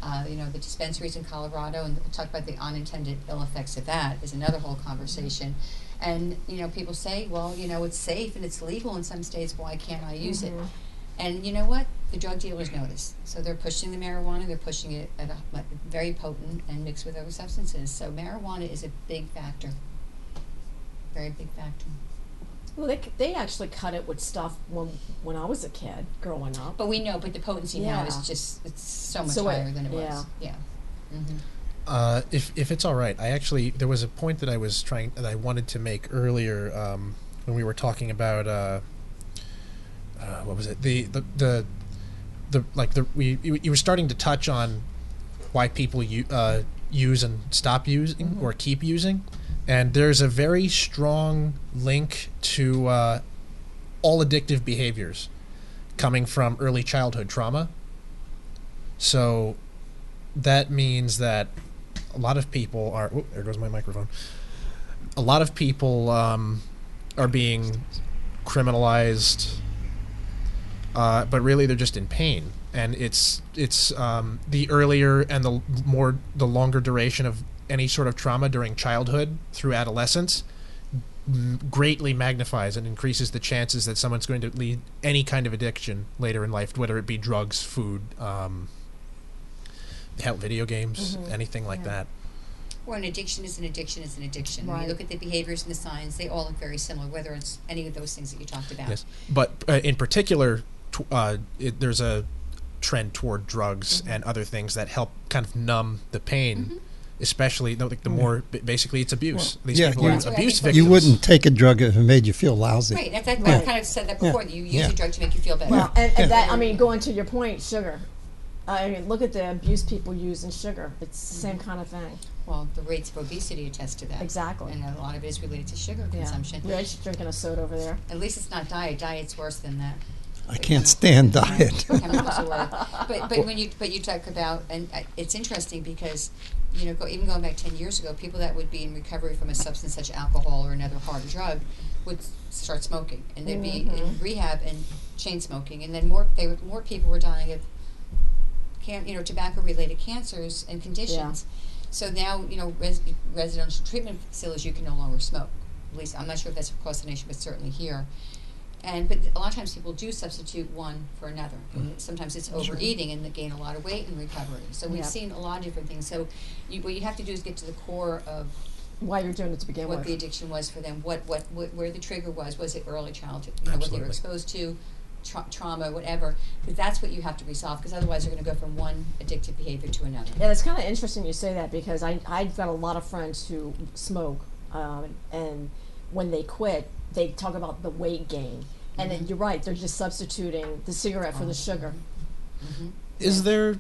The dispensaries in Colorado, and we'll talk about the unintended ill effects of that, is another whole conversation. And, people say, well, it's safe and it's legal in some states, why can't I use it? And you know what? The drug dealers know this. So they're pushing the marijuana, they're pushing it at a very potent and mixed with other substances. So marijuana is a big factor, very big factor. Well, they actually cut it with stuff when I was a kid growing up. But we know, but the potency now Yeah. is just, it's so much So higher than it was. Yeah. If it's all right, there was a point that I wanted to make earlier when we were talking about what was it, you were starting to touch on why people use and stop using or keep using, and there's a very strong link to all addictive behaviors coming from early childhood trauma. So that means that a lot of people are, there goes my microphone. A lot of people are being criminalized, but really they're just in pain. And it's the earlier and the longer duration of any sort of trauma during childhood through adolescence greatly magnifies and increases the chances that someone's going to lead any kind of addiction later in life, whether it be drugs, food, video games, anything like that. Or an addiction is an addiction is an addiction. When Right. you look at the behaviors and the signs, they all look very similar, whether it's any of those things that you talked about. Yes, but in particular, there's a trend toward drugs and other things that help kind of numb the pain, especially the more basically it's abuse. These yeah, people are That's what I abuse think victims. You wouldn't take a drug if it made you feel lousy. Right, I Yeah. kind of said that before. Yeah. That you use Yeah. a drug to make you feel better. Well, and that, I mean, going to your point, sugar. I mean, look at the abuse people use in sugar. It's the same kind of thing. Well, the rates of obesity attest to that. Exactly. And a lot of it is related to sugar consumption. Yeah, you're drinking a soda over there. At least it's not diet. Diet's worse than that. I can't stand diet. Chemicals are low. But when you talk about, and it's interesting because even going back 10 years ago, people that would be in recovery from a substance such as alcohol or another hard drug would start smoking, and they'd be in rehab and chain smoking, and then more people were dying of tobacco related cancers and conditions. So now residential treatment facilities, you can no longer smoke. At least I'm not sure if that's across the nation, but certainly here. But a lot of times people do substitute one for another. And sometimes it's overeating and they gain a lot of weight in recovery. So we've seen a lot of different things. So what you have to do is get to the core of Why you're doing it to begin what with. the addiction was for them, where the trigger was. Was it early childhood? What they Absolutely. were exposed to, trauma, whatever. Because that's what you have to resolve. Because otherwise, you're going to go from one addictive behavior to another. Yeah, it's kind of interesting you say that because I've got a lot of friends who smoke, and when they quit, they talk about the weight gain. And then you're right; they're just substituting the cigarette for the sugar. Is there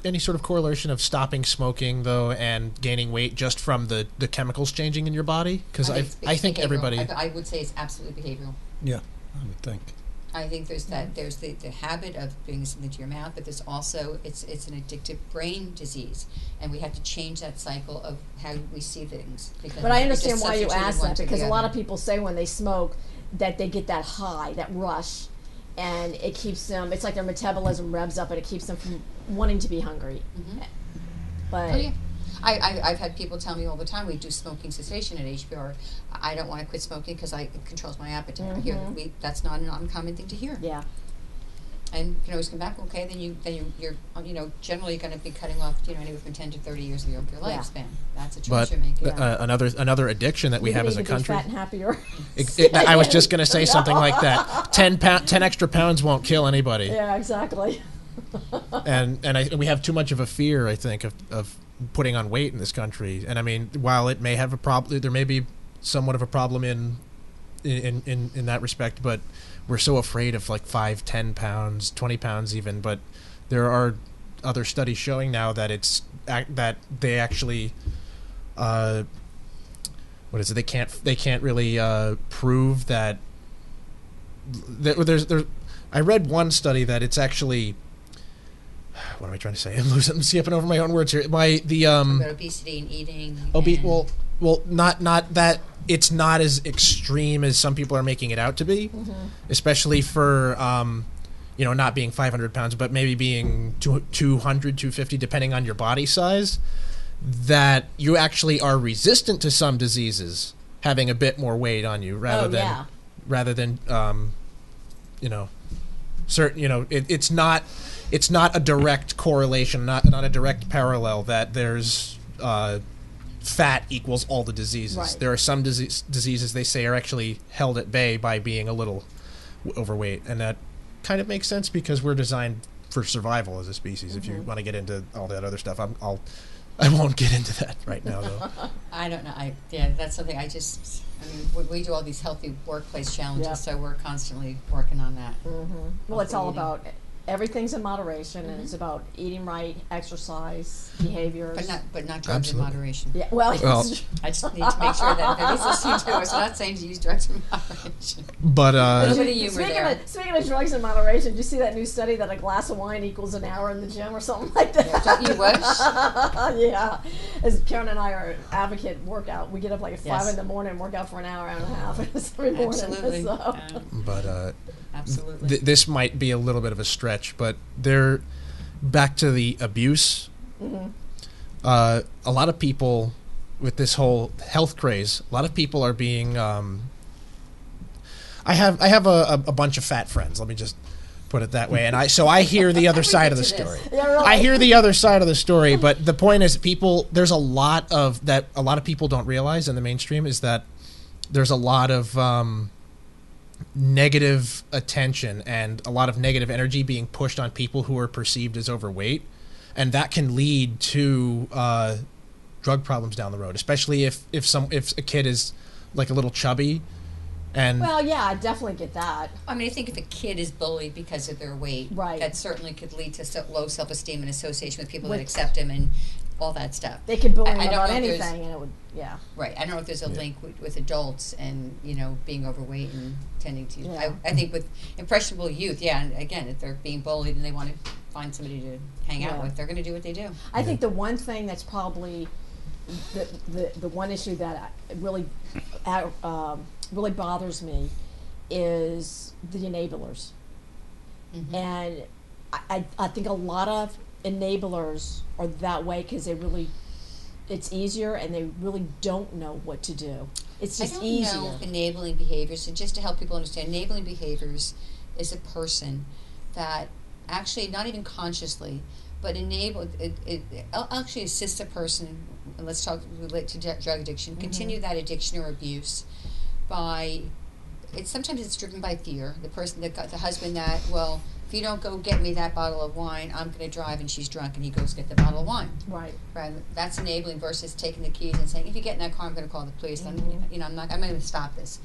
any sort of correlation of stopping smoking though and gaining weight just from the chemicals changing in your body? Because I think behavioral. everybody. I would say it's absolutely behavioral. Yeah, I would think. I think there's the habit of doing something to your mouth, but there's also it's an addictive brain disease, and we have to change that cycle of how we see things. Because But I we understand just why you substituted ask one that to the because a lot other. of people say when they smoke that they get that high, that rush, and it keeps them. It's like their metabolism revs up, and it keeps them from wanting to be hungry. But Oh yeah, I've had people tell me all the time we do smoking cessation at HPR. I don't want to quit smoking because it controls my appetite. I hear that's not an uncommon thing to hear. yeah, And you can always come back. Okay, you're generally going to be cutting off anywhere from 10 to 30 years of your lifespan. That's a choice But you're making. another addiction that we have as a country. Fat and happier. I was just going to say something like that. 10 extra pounds won't kill anybody. Yeah, exactly. And we have too much of a fear, I think, of putting on weight in this country. And I mean, while it may have a problem, there may be somewhat of a problem in that respect, but we're so afraid of like 5, 10 pounds, 20 pounds even. But there are other studies showing now that that they actually what is it? They can't really prove that. There's I read one study that it's actually. What am I trying to say? I'm skipping over my own words here. About obesity and eating. Well, not that it's not as extreme as some people are making it out to be, especially for not being 500 pounds, but maybe being 200, 250, depending on your body size. That you actually are resistant to some diseases having a bit more weight on you rather than certain. It's not a direct correlation, not a direct parallel that there's fat equals all the diseases. Right. There are some diseases they say are actually held at bay by being a little overweight, and that kind of makes sense because we're designed for survival as a species. If you want to get into all that other stuff, I won't get into that right now, though. I don't know. That's something we do all these healthy workplace challenges, so we're constantly working on that. Well, it's all about everything's in moderation, and it's about eating right, exercise, behaviors. But not drugs in moderation. Yeah, well, I just need to make sure that everybody's listening to us. I'm not saying to use drugs in moderation. But speaking of drugs in moderation, did you see that new study that a glass of wine equals an hour in the gym or something like that? Yeah, don't you wish? Yeah. As Karen and I are advocate workout, we get up like at 5 in the morning and work out for an hour and a half every morning. Absolutely. So. But absolutely. This might be a little bit of a stretch, but back to the abuse. A lot of people with this whole health craze, a lot of people are being. I have a bunch of fat friends. Let me just put it that way, and I hear the other side of the story. Yeah, really. I hear the other side of the story, but the point is, there's a lot of people don't realize in the mainstream is that there's a lot of negative attention and a lot of negative energy being pushed on people who are perceived as overweight, and that can lead to drug problems down the road, especially if a kid is like a little chubby. And well, yeah, I definitely get that. I mean, I think if a kid is bullied because of their weight, right, that certainly could lead to low self-esteem and association with people that accept him and all that stuff. They could bully him about anything, and it would, Right. I don't know if there's a link with adults and being overweight and tending to. Yeah. I think with impressionable youth, and again, if they're being bullied and they want to find somebody to hang out with, they're going to do what they do. I think the one thing that's probably the one issue that really really bothers me is the enablers, and I think a lot of enablers are that way because it's easier and they really don't know what to do. It's just easier. I don't know enabling behaviors, and just to help people understand, enabling behaviors is a person that actually, not even consciously, but it actually assists a person, and let's relate to drug addiction, continue that addiction or abuse by, sometimes it's driven by fear. The person that got the husband that, well, if you don't go get me that bottle of wine, I'm going to drive, and she's drunk, and he goes get the bottle of wine. Right. That's enabling versus taking the keys and saying, if you get in that car, I'm going to call the police. I'm going to stop this.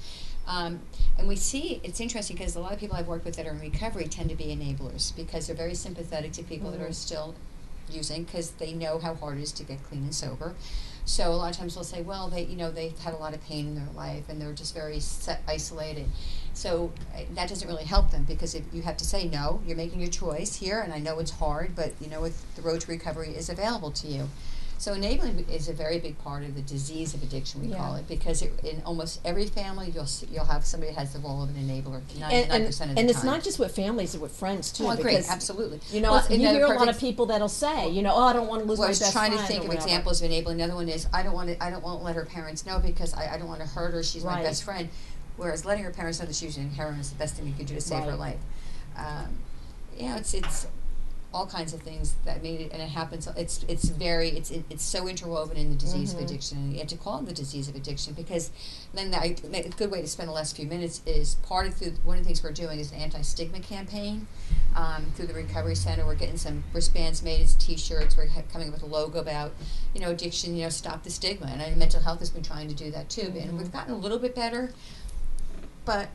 And we see, it's interesting because a lot of people I've worked with that are in recovery tend to be enablers because they're very sympathetic to people that are still using because they know how hard it is to get clean and sober. So a lot of times they'll say, well, they've had a lot of pain in their life and they're just very isolated. So that doesn't really help them because if you have to say, no, you're making your choice here, and I know it's hard, but the road to recovery is available to you. So enabling is a very big part of the disease of addiction, we call it, because in almost every family you'll have somebody that has the role of an enabler, 99% of the time. And it's not just with families, it's with friends too. Oh, great, absolutely. You hear a lot of people that'll say, I don't want to lose my best friend. I was trying to think of examples of enabling. Another one is I don't want to let her parents know because I don't want to hurt her. She's my best friend. Whereas letting her parents know that she's using heroin is the best thing you could do to save her life. it's all kinds of things that made it, and it happens. It's so interwoven in the disease of addiction, and you have to call it the disease of addiction, because then a good way to spend the last few minutes is one of the things we're doing is an anti-stigma campaign through the Recovery Center. We're getting some wristbands made as T-shirts. We're coming up with a logo about addiction, stop the stigma, and mental health has been trying to do that too, and we've gotten a little bit better, but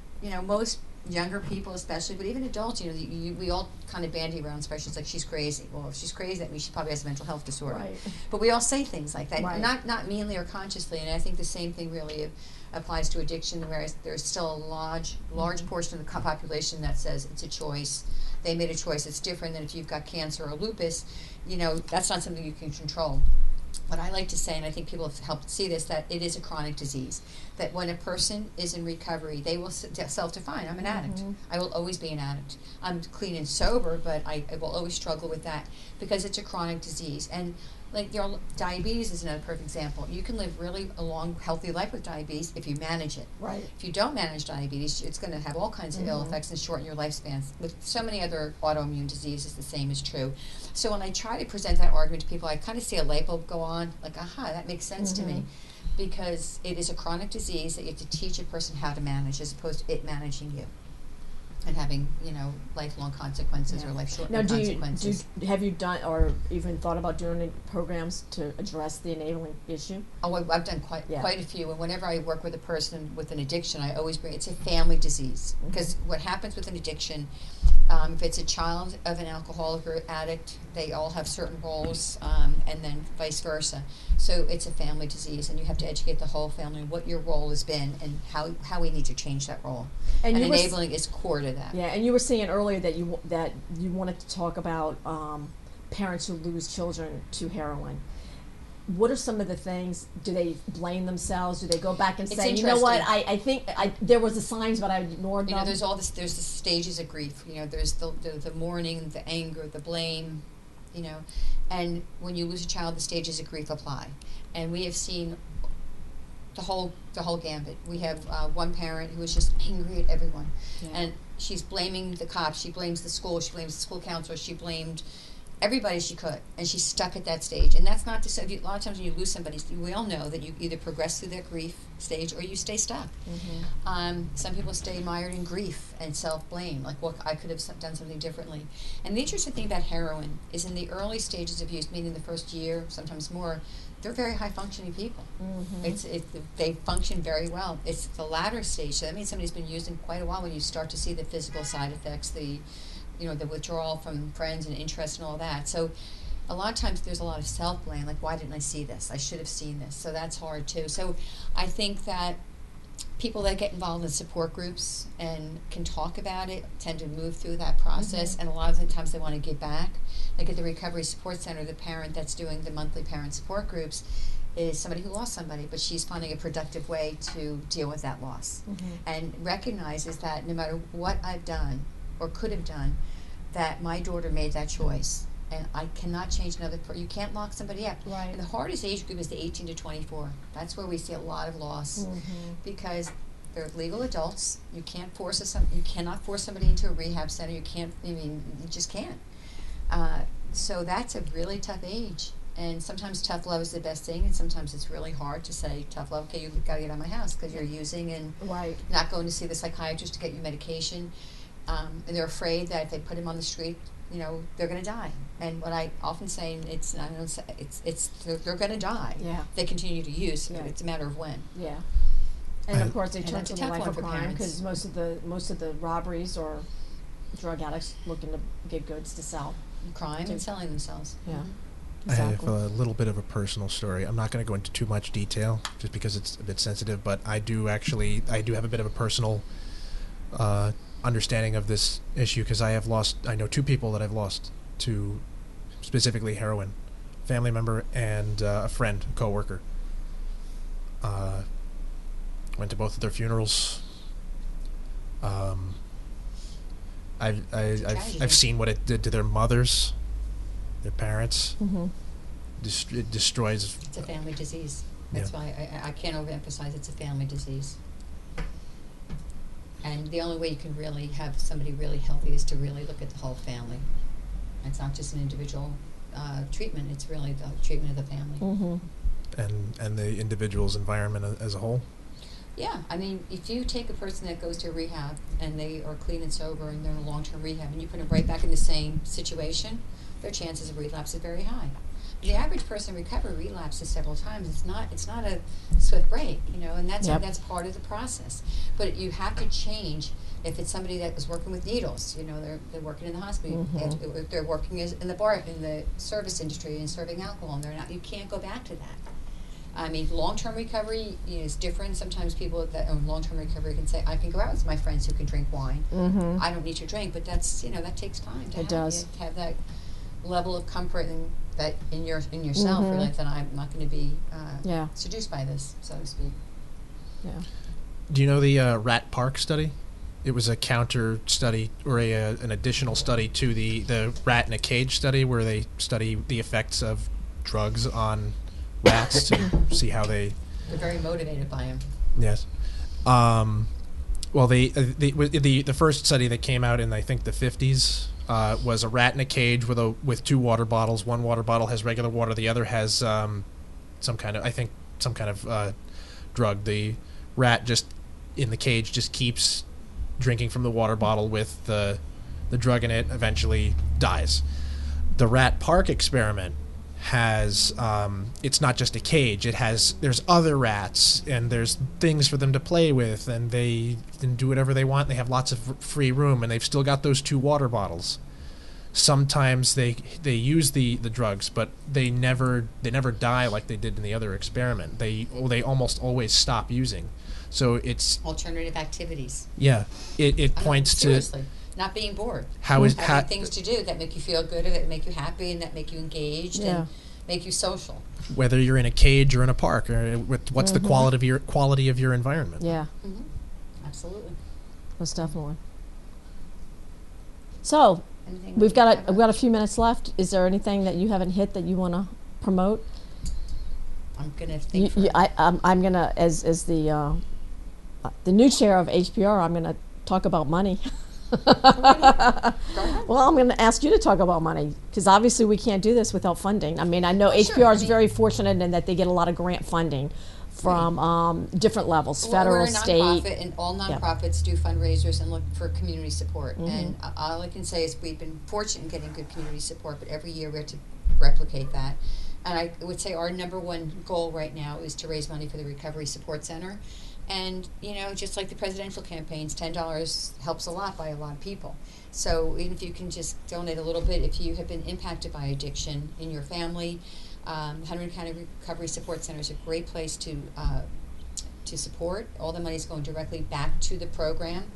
most younger people especially, but even adults, we all kind of bandy around expressions like she's crazy. Well, if she's crazy, that means she probably has a mental health disorder. Right. But we all say things like that, Right. not meanly or consciously, and I think the same thing really applies to addiction, whereas there's still a large portion of the population that says it's a choice. They made a choice. It's different than if you've got cancer or lupus. That's not something you can control. But I like to say, and I think people have helped see this, that it is a chronic disease. That when a person is in recovery, they will self-define. I'm an addict. I will always be an addict. I'm clean and sober, but I will always struggle with that because it's a chronic disease. And diabetes is another perfect example. You can live really a long, healthy life with diabetes if you manage it. Right. If you don't manage diabetes, it's going to have all kinds of ill effects and shorten your lifespan. With so many other autoimmune diseases, the same is true. So when I try to present that argument to people, I kind of see a light bulb go on, like, aha, that makes sense to me. Because it is a chronic disease that you have to teach a person how to manage as opposed to it managing you. And having, lifelong consequences or life-shortening consequences. Have you done or even thought about doing any programs to address the enabling issue? Oh, I've done quite a few. And whenever I work with a person with an addiction, I always bring it's a family disease. Because what happens with an addiction, if it's a child of an alcoholic or addict, they all have certain roles, and then vice versa. So it's a family disease, and you have to educate the whole family what your role has been and how we need to change that role. And enabling is core to that. Yeah, and you were saying earlier that you wanted to talk about parents who lose children to heroin. What are some of the things? Do they blame themselves? Do they go back and say, you know what, I think there was the signs, but I ignored them? There's the stages of grief. There's the mourning, the anger, the blame, and when you lose a child, the stages of grief apply. And we have seen the whole gambit. We have one parent who is just angry at everyone, and she's blaming the cops, she blames the school, she blames the school counselor, she blamed everybody she could, and she's stuck at that stage. And that's not to say, a lot of times when you lose somebody, we all know that you either progress through that grief stage or you stay stuck. Some people stay mired in grief and self-blame, like, well, I could have done something differently. And the interesting thing about heroin is in the early stages of use, meaning the first year, sometimes more, they're very high-functioning people. They function very well. It's the latter stage, so that means somebody's been using quite a while when you start to see the physical side effects, the withdrawal from friends and interest and all that. So a lot of times there's a lot of self-blame, like, why didn't I see this? I should have seen this. So that's hard too. So I think that people that get involved in support groups and can talk about it tend to move through that process, and a lot of the times they want to give back. Like at the Recovery Support Center, the parent that's doing the monthly parent support groups is somebody who lost somebody, but she's finding a productive way to deal with that loss, and recognizes that no matter what I've done or could have done, that my daughter made that choice, and I cannot change another person. You can't lock somebody up. Right. And the hardest age group is the 18 to 24. That's where we see a lot of loss, because they're legal adults. You can't you cannot force somebody into a rehab center. You just can't. So that's a really tough age. And sometimes tough love is the best thing, and sometimes it's really hard to say, tough love, okay, you've got to get out of my house because you're using and not going to see the psychiatrist to get your medication. And they're afraid that if they put him on the street, they're going to die. And what I often say, they're going to die. Yeah. They continue to use. Yeah. It's a matter of when. Yeah. And of course, they turn to the life of crime parents. because most of the robberies or drug addicts looking to get goods to sell. Crime and selling themselves. Yeah. Exactly. I have a little bit of a personal story. I'm not going to go into too much detail just because it's a bit sensitive, but I do have a bit of a personal understanding of this issue because I know two people that I've lost to specifically heroin, family member and a friend, a coworker. Went to both of their funerals. I've seen what it did to their mothers, their parents. It destroys. It's a family disease. That's why I can't overemphasize it's a family disease. And the only way you can really have somebody really healthy is to really look at the whole family. It's not just an individual treatment, it's really the treatment of the family. And the individual's environment as a whole. Yeah, I mean, if you take a person that goes to rehab and they are clean and sober and they're in a long-term rehab and you put them right back in the same situation, their chances of relapse is very high. The average person in recovery relapses several times. It's not a swift break, you know, and that's part of the process. But you have to change. If it's somebody that was working with needles, you know, they're working in the hospital. If they're working in the service industry and serving alcohol, and they're not, you can't go back to that. I mean, long-term recovery is different. Sometimes people that own long-term recovery can say, I can go out with my friends who can drink wine. I don't need to drink, but that's, you know, that takes time to have that level of comfort and that in yourself, really, that I'm not going to be seduced by this, so to speak. Yeah. Do you know the Rat Park study? It was a counter study or an additional study to the rat in a cage study, where they study the effects of drugs on rats to see how they're very motivated by them. Yes. Well, the first study that came out in, I think, the 50s was a rat in a cage with two water bottles. One water bottle has regular water. The other has some kind of drug. The rat just in the cage just keeps drinking from the water bottle with the drug in it. Eventually dies. The Rat Park experiment has it's not just a cage. There's other rats and there's things for them to play with, and they can do whatever they want. They have lots of free room, and they've still got those two water bottles. Sometimes they use the drugs, but they never die like they did in the other experiment. They almost always stop using. So it's alternative activities. Yeah, it points seriously, not being bored. Having things to do that make you feel good, or that make you happy, and that make you engaged, and make you social. Whether you're in a cage or in a park, or what's the quality of your environment? Yeah, absolutely. Most definitely. So we've got a few minutes left. Is there anything that you haven't hit that you want to promote? I'm gonna think. I'm gonna as the new chair of HPR. I'm gonna talk about money. Well, I'm going to ask you to talk about money, because obviously we can't do this without funding. I mean, I know HPR is very fortunate in that they get a lot of grant funding from different levels, federal, state. We're a nonprofit, and all nonprofits do fundraisers and look for community support. And all I can say is we've been fortunate in getting good community support, but every year we have to replicate that. And I would say our number one goal right now is to raise money for the Recovery Support Center. And, you know, just like the presidential campaigns, $10 helps a lot by a lot of people. So even if you can just donate a little bit, if you have been impacted by addiction in your family, Hunterdon County Recovery Support Center is a great place to support. All the money is going directly back to the program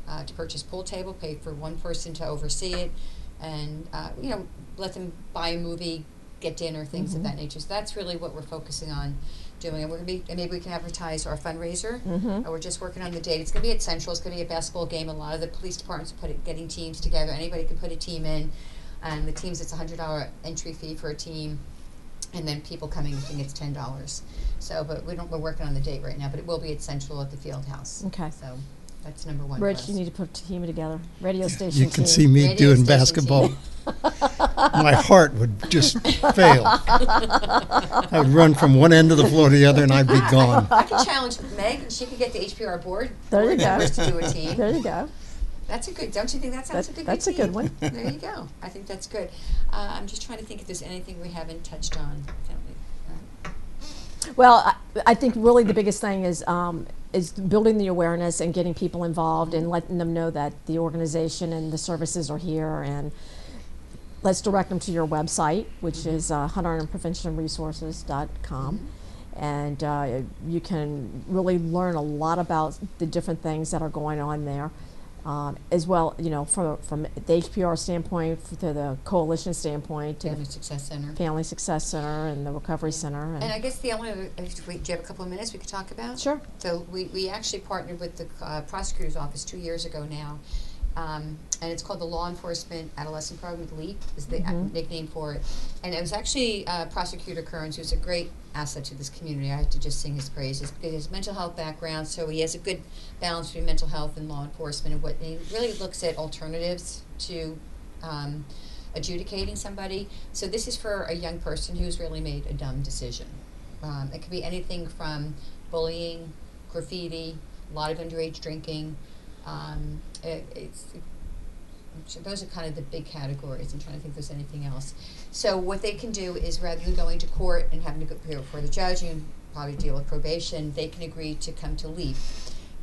to purchase pool table, pay for one person to oversee it, and, you know, let them buy a movie, get dinner, things of that nature. So that's really what we're focusing on doing. And we're going to be, and maybe we can advertise our fundraiser. We're just working on the date. It's going to be at Central. It's going to be a basketball game. A lot of the police departments are getting teams together. Anybody can put a team in. And the teams, it's $100 entry fee for a team. And then people coming, I think it's $10. So, but we're working on the date right now. But it will be at Central at the Field House. Okay. So that's number one. Rich, you need to put a team together. Radio station. You can see me doing basketball. My heart would just fail. I would run from one end of the floor to the other, and I'd be gone. I can challenge Meg, and she could get the HPR board members to do a team. There you go. That's a good. Don't you think that sounds like a good That's team? a good one. There you go. I think that's good. I'm just trying to think if there's anything we haven't touched on. Well, I think really the biggest thing is building the awareness and getting people involved and letting them know that the organization and the services are here. And let's direct them to your website, which is HunterdonPreventionResources.com. And you can really learn a lot about the different things that are going on there. As well, you know, from the HPR standpoint, to the coalition standpoint, to Family Success Center. Family Success Center and the Recovery Center. And I guess the only other, do you have a couple of minutes we could talk about? Sure. So we actually partnered with the prosecutor's office 2 years ago now, and it's called the Law Enforcement Adolescent Program. LEAP is the nickname for it. And it was actually Prosecutor Kearns, who's a great asset to this community. I have to just sing his praises because he has a mental health background, so he has a good balance between mental health and law enforcement. And he really looks at alternatives to adjudicating somebody. So this is for a young person who's really made a dumb decision. It could be anything from bullying, graffiti, a lot of underage drinking. Those are kind of the big categories. I'm trying to think if there's anything else. So what they can do is, rather than going to court and having to go before the judge and probably deal with probation, they can agree to come to LEAP.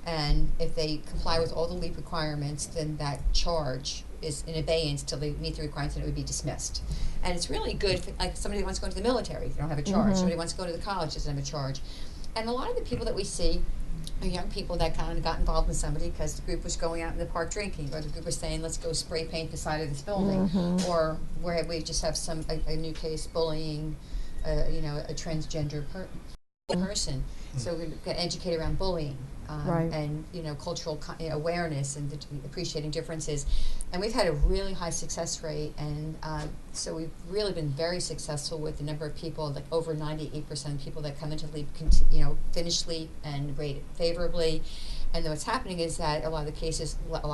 And if they comply with all the LEAP requirements, then that charge is in abeyance till they meet the requirements, and it would be dismissed. And it's really good for, like, somebody who wants to go into the military, they don't have a charge. Somebody who wants to go to the college doesn't have a charge. And a lot of the people that we see are young people that kind of got involved with somebody because the group was going out in the park drinking, or the group was saying, let's go spray paint the side of this building, or where we just have a new case bullying, a transgender person. So we get educated around bullying, and cultural awareness and appreciating differences. And we've had a really high success rate, and so we've really been very successful with the number of people. Like over 98% of people that come into LEAP, finish LEAP and rate it favorably. And then what's happening is that a lot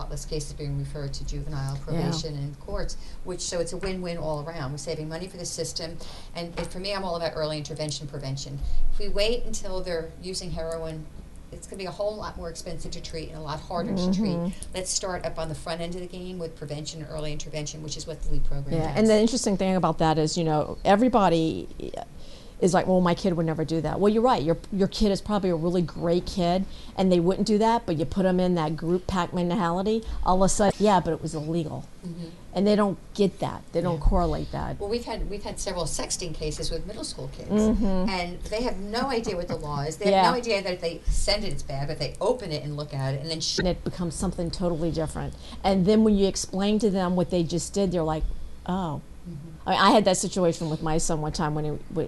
less cases being referred to juvenile probation and courts, so it's a win-win all around. We're saving money for the system, and for me, I'm all about early intervention prevention. If we wait until they're using heroin, it's going to be a whole lot more expensive to treat and a lot harder to treat. Let's start up on the front end of the game with prevention and early intervention, which is what the LEAP program does. And the interesting thing about that is, everybody is like, well, my kid would never do that. Well, you're right. Your kid is probably a really great kid, and they wouldn't do that, but you put them in that group pack mentality, all of a sudden, yeah, but it was illegal. And they don't get that. They don't correlate that. Well, we've had several sexting cases with middle school kids, and they have no idea what the law is. They have no idea that if they send it, it's bad, but they open it and look at it, and then and it becomes something totally different. And then when you explain to them what they just did, they're like, oh. I had that situation with my son one time but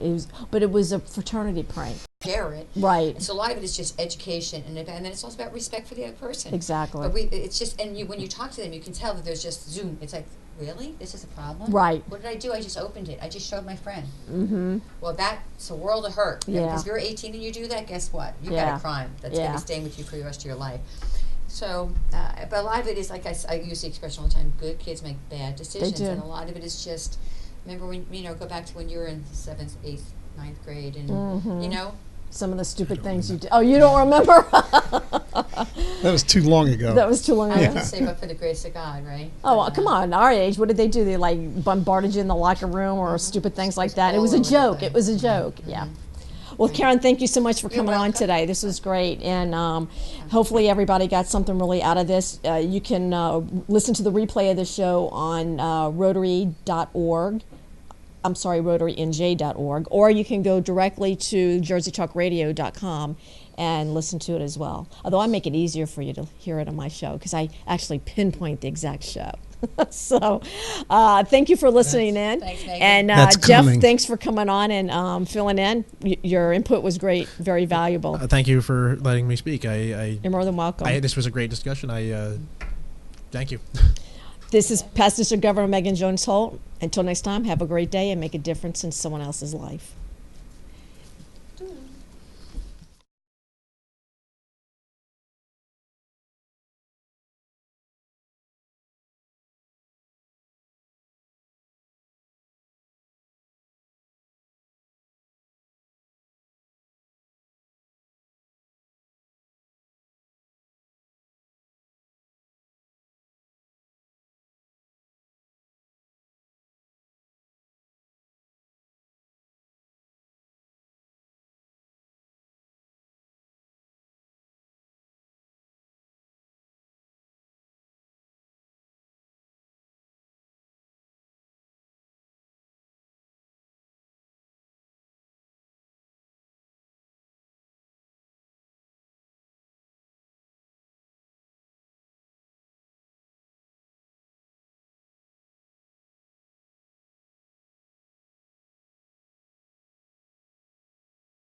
it was a fraternity prank. Share it. Right. So a lot of it is just education, and then it's also about respect for the other person. Exactly. But it's just, and when you talk to them, you can tell that there's just zoom. It's like, really? This is a problem? Right. What did I do? I just opened it. I just showed my friend. Well, that's a world of hurt. Yeah. Because if you're 18 and you do that, guess what? You got a crime that's going to be staying with you for the rest of your life. So, but a lot of it is, like I use the expression all the time, good kids make bad decisions. They do. And a lot of it is just, remember when, go back to when you were in 7th, 8th, 9th grade, and, some of the stupid things you did. Oh, you don't remember? That was too long ago. That was too long I ago. have to say, but for the grace of God, right? Oh, well, come on. Our age, what did they do? They bombarded you in the locker room or stupid things like that. It was a joke. It was a joke. Yeah. Well, Karen, thank you so much for coming on today. This was great, and hopefully everybody got something really out of this. You can listen to the replay of the show on Rotary.org. I'm sorry, RotaryNJ.org, or you can go directly to JerseyTalkRadio.com and listen to it as well. Although I make it easier for you to hear it on my show because I actually pinpoint the exact show. So thank you for listening in. Thanks, Megan. And Jeff, thanks for coming on and filling in. Your input was great, very valuable. Thank you for letting me speak. You're more than welcome. This was a great discussion. Thank you. This is Past District Governor Megan Jones Holt. Until next time, have a great day and make a difference in someone else's life.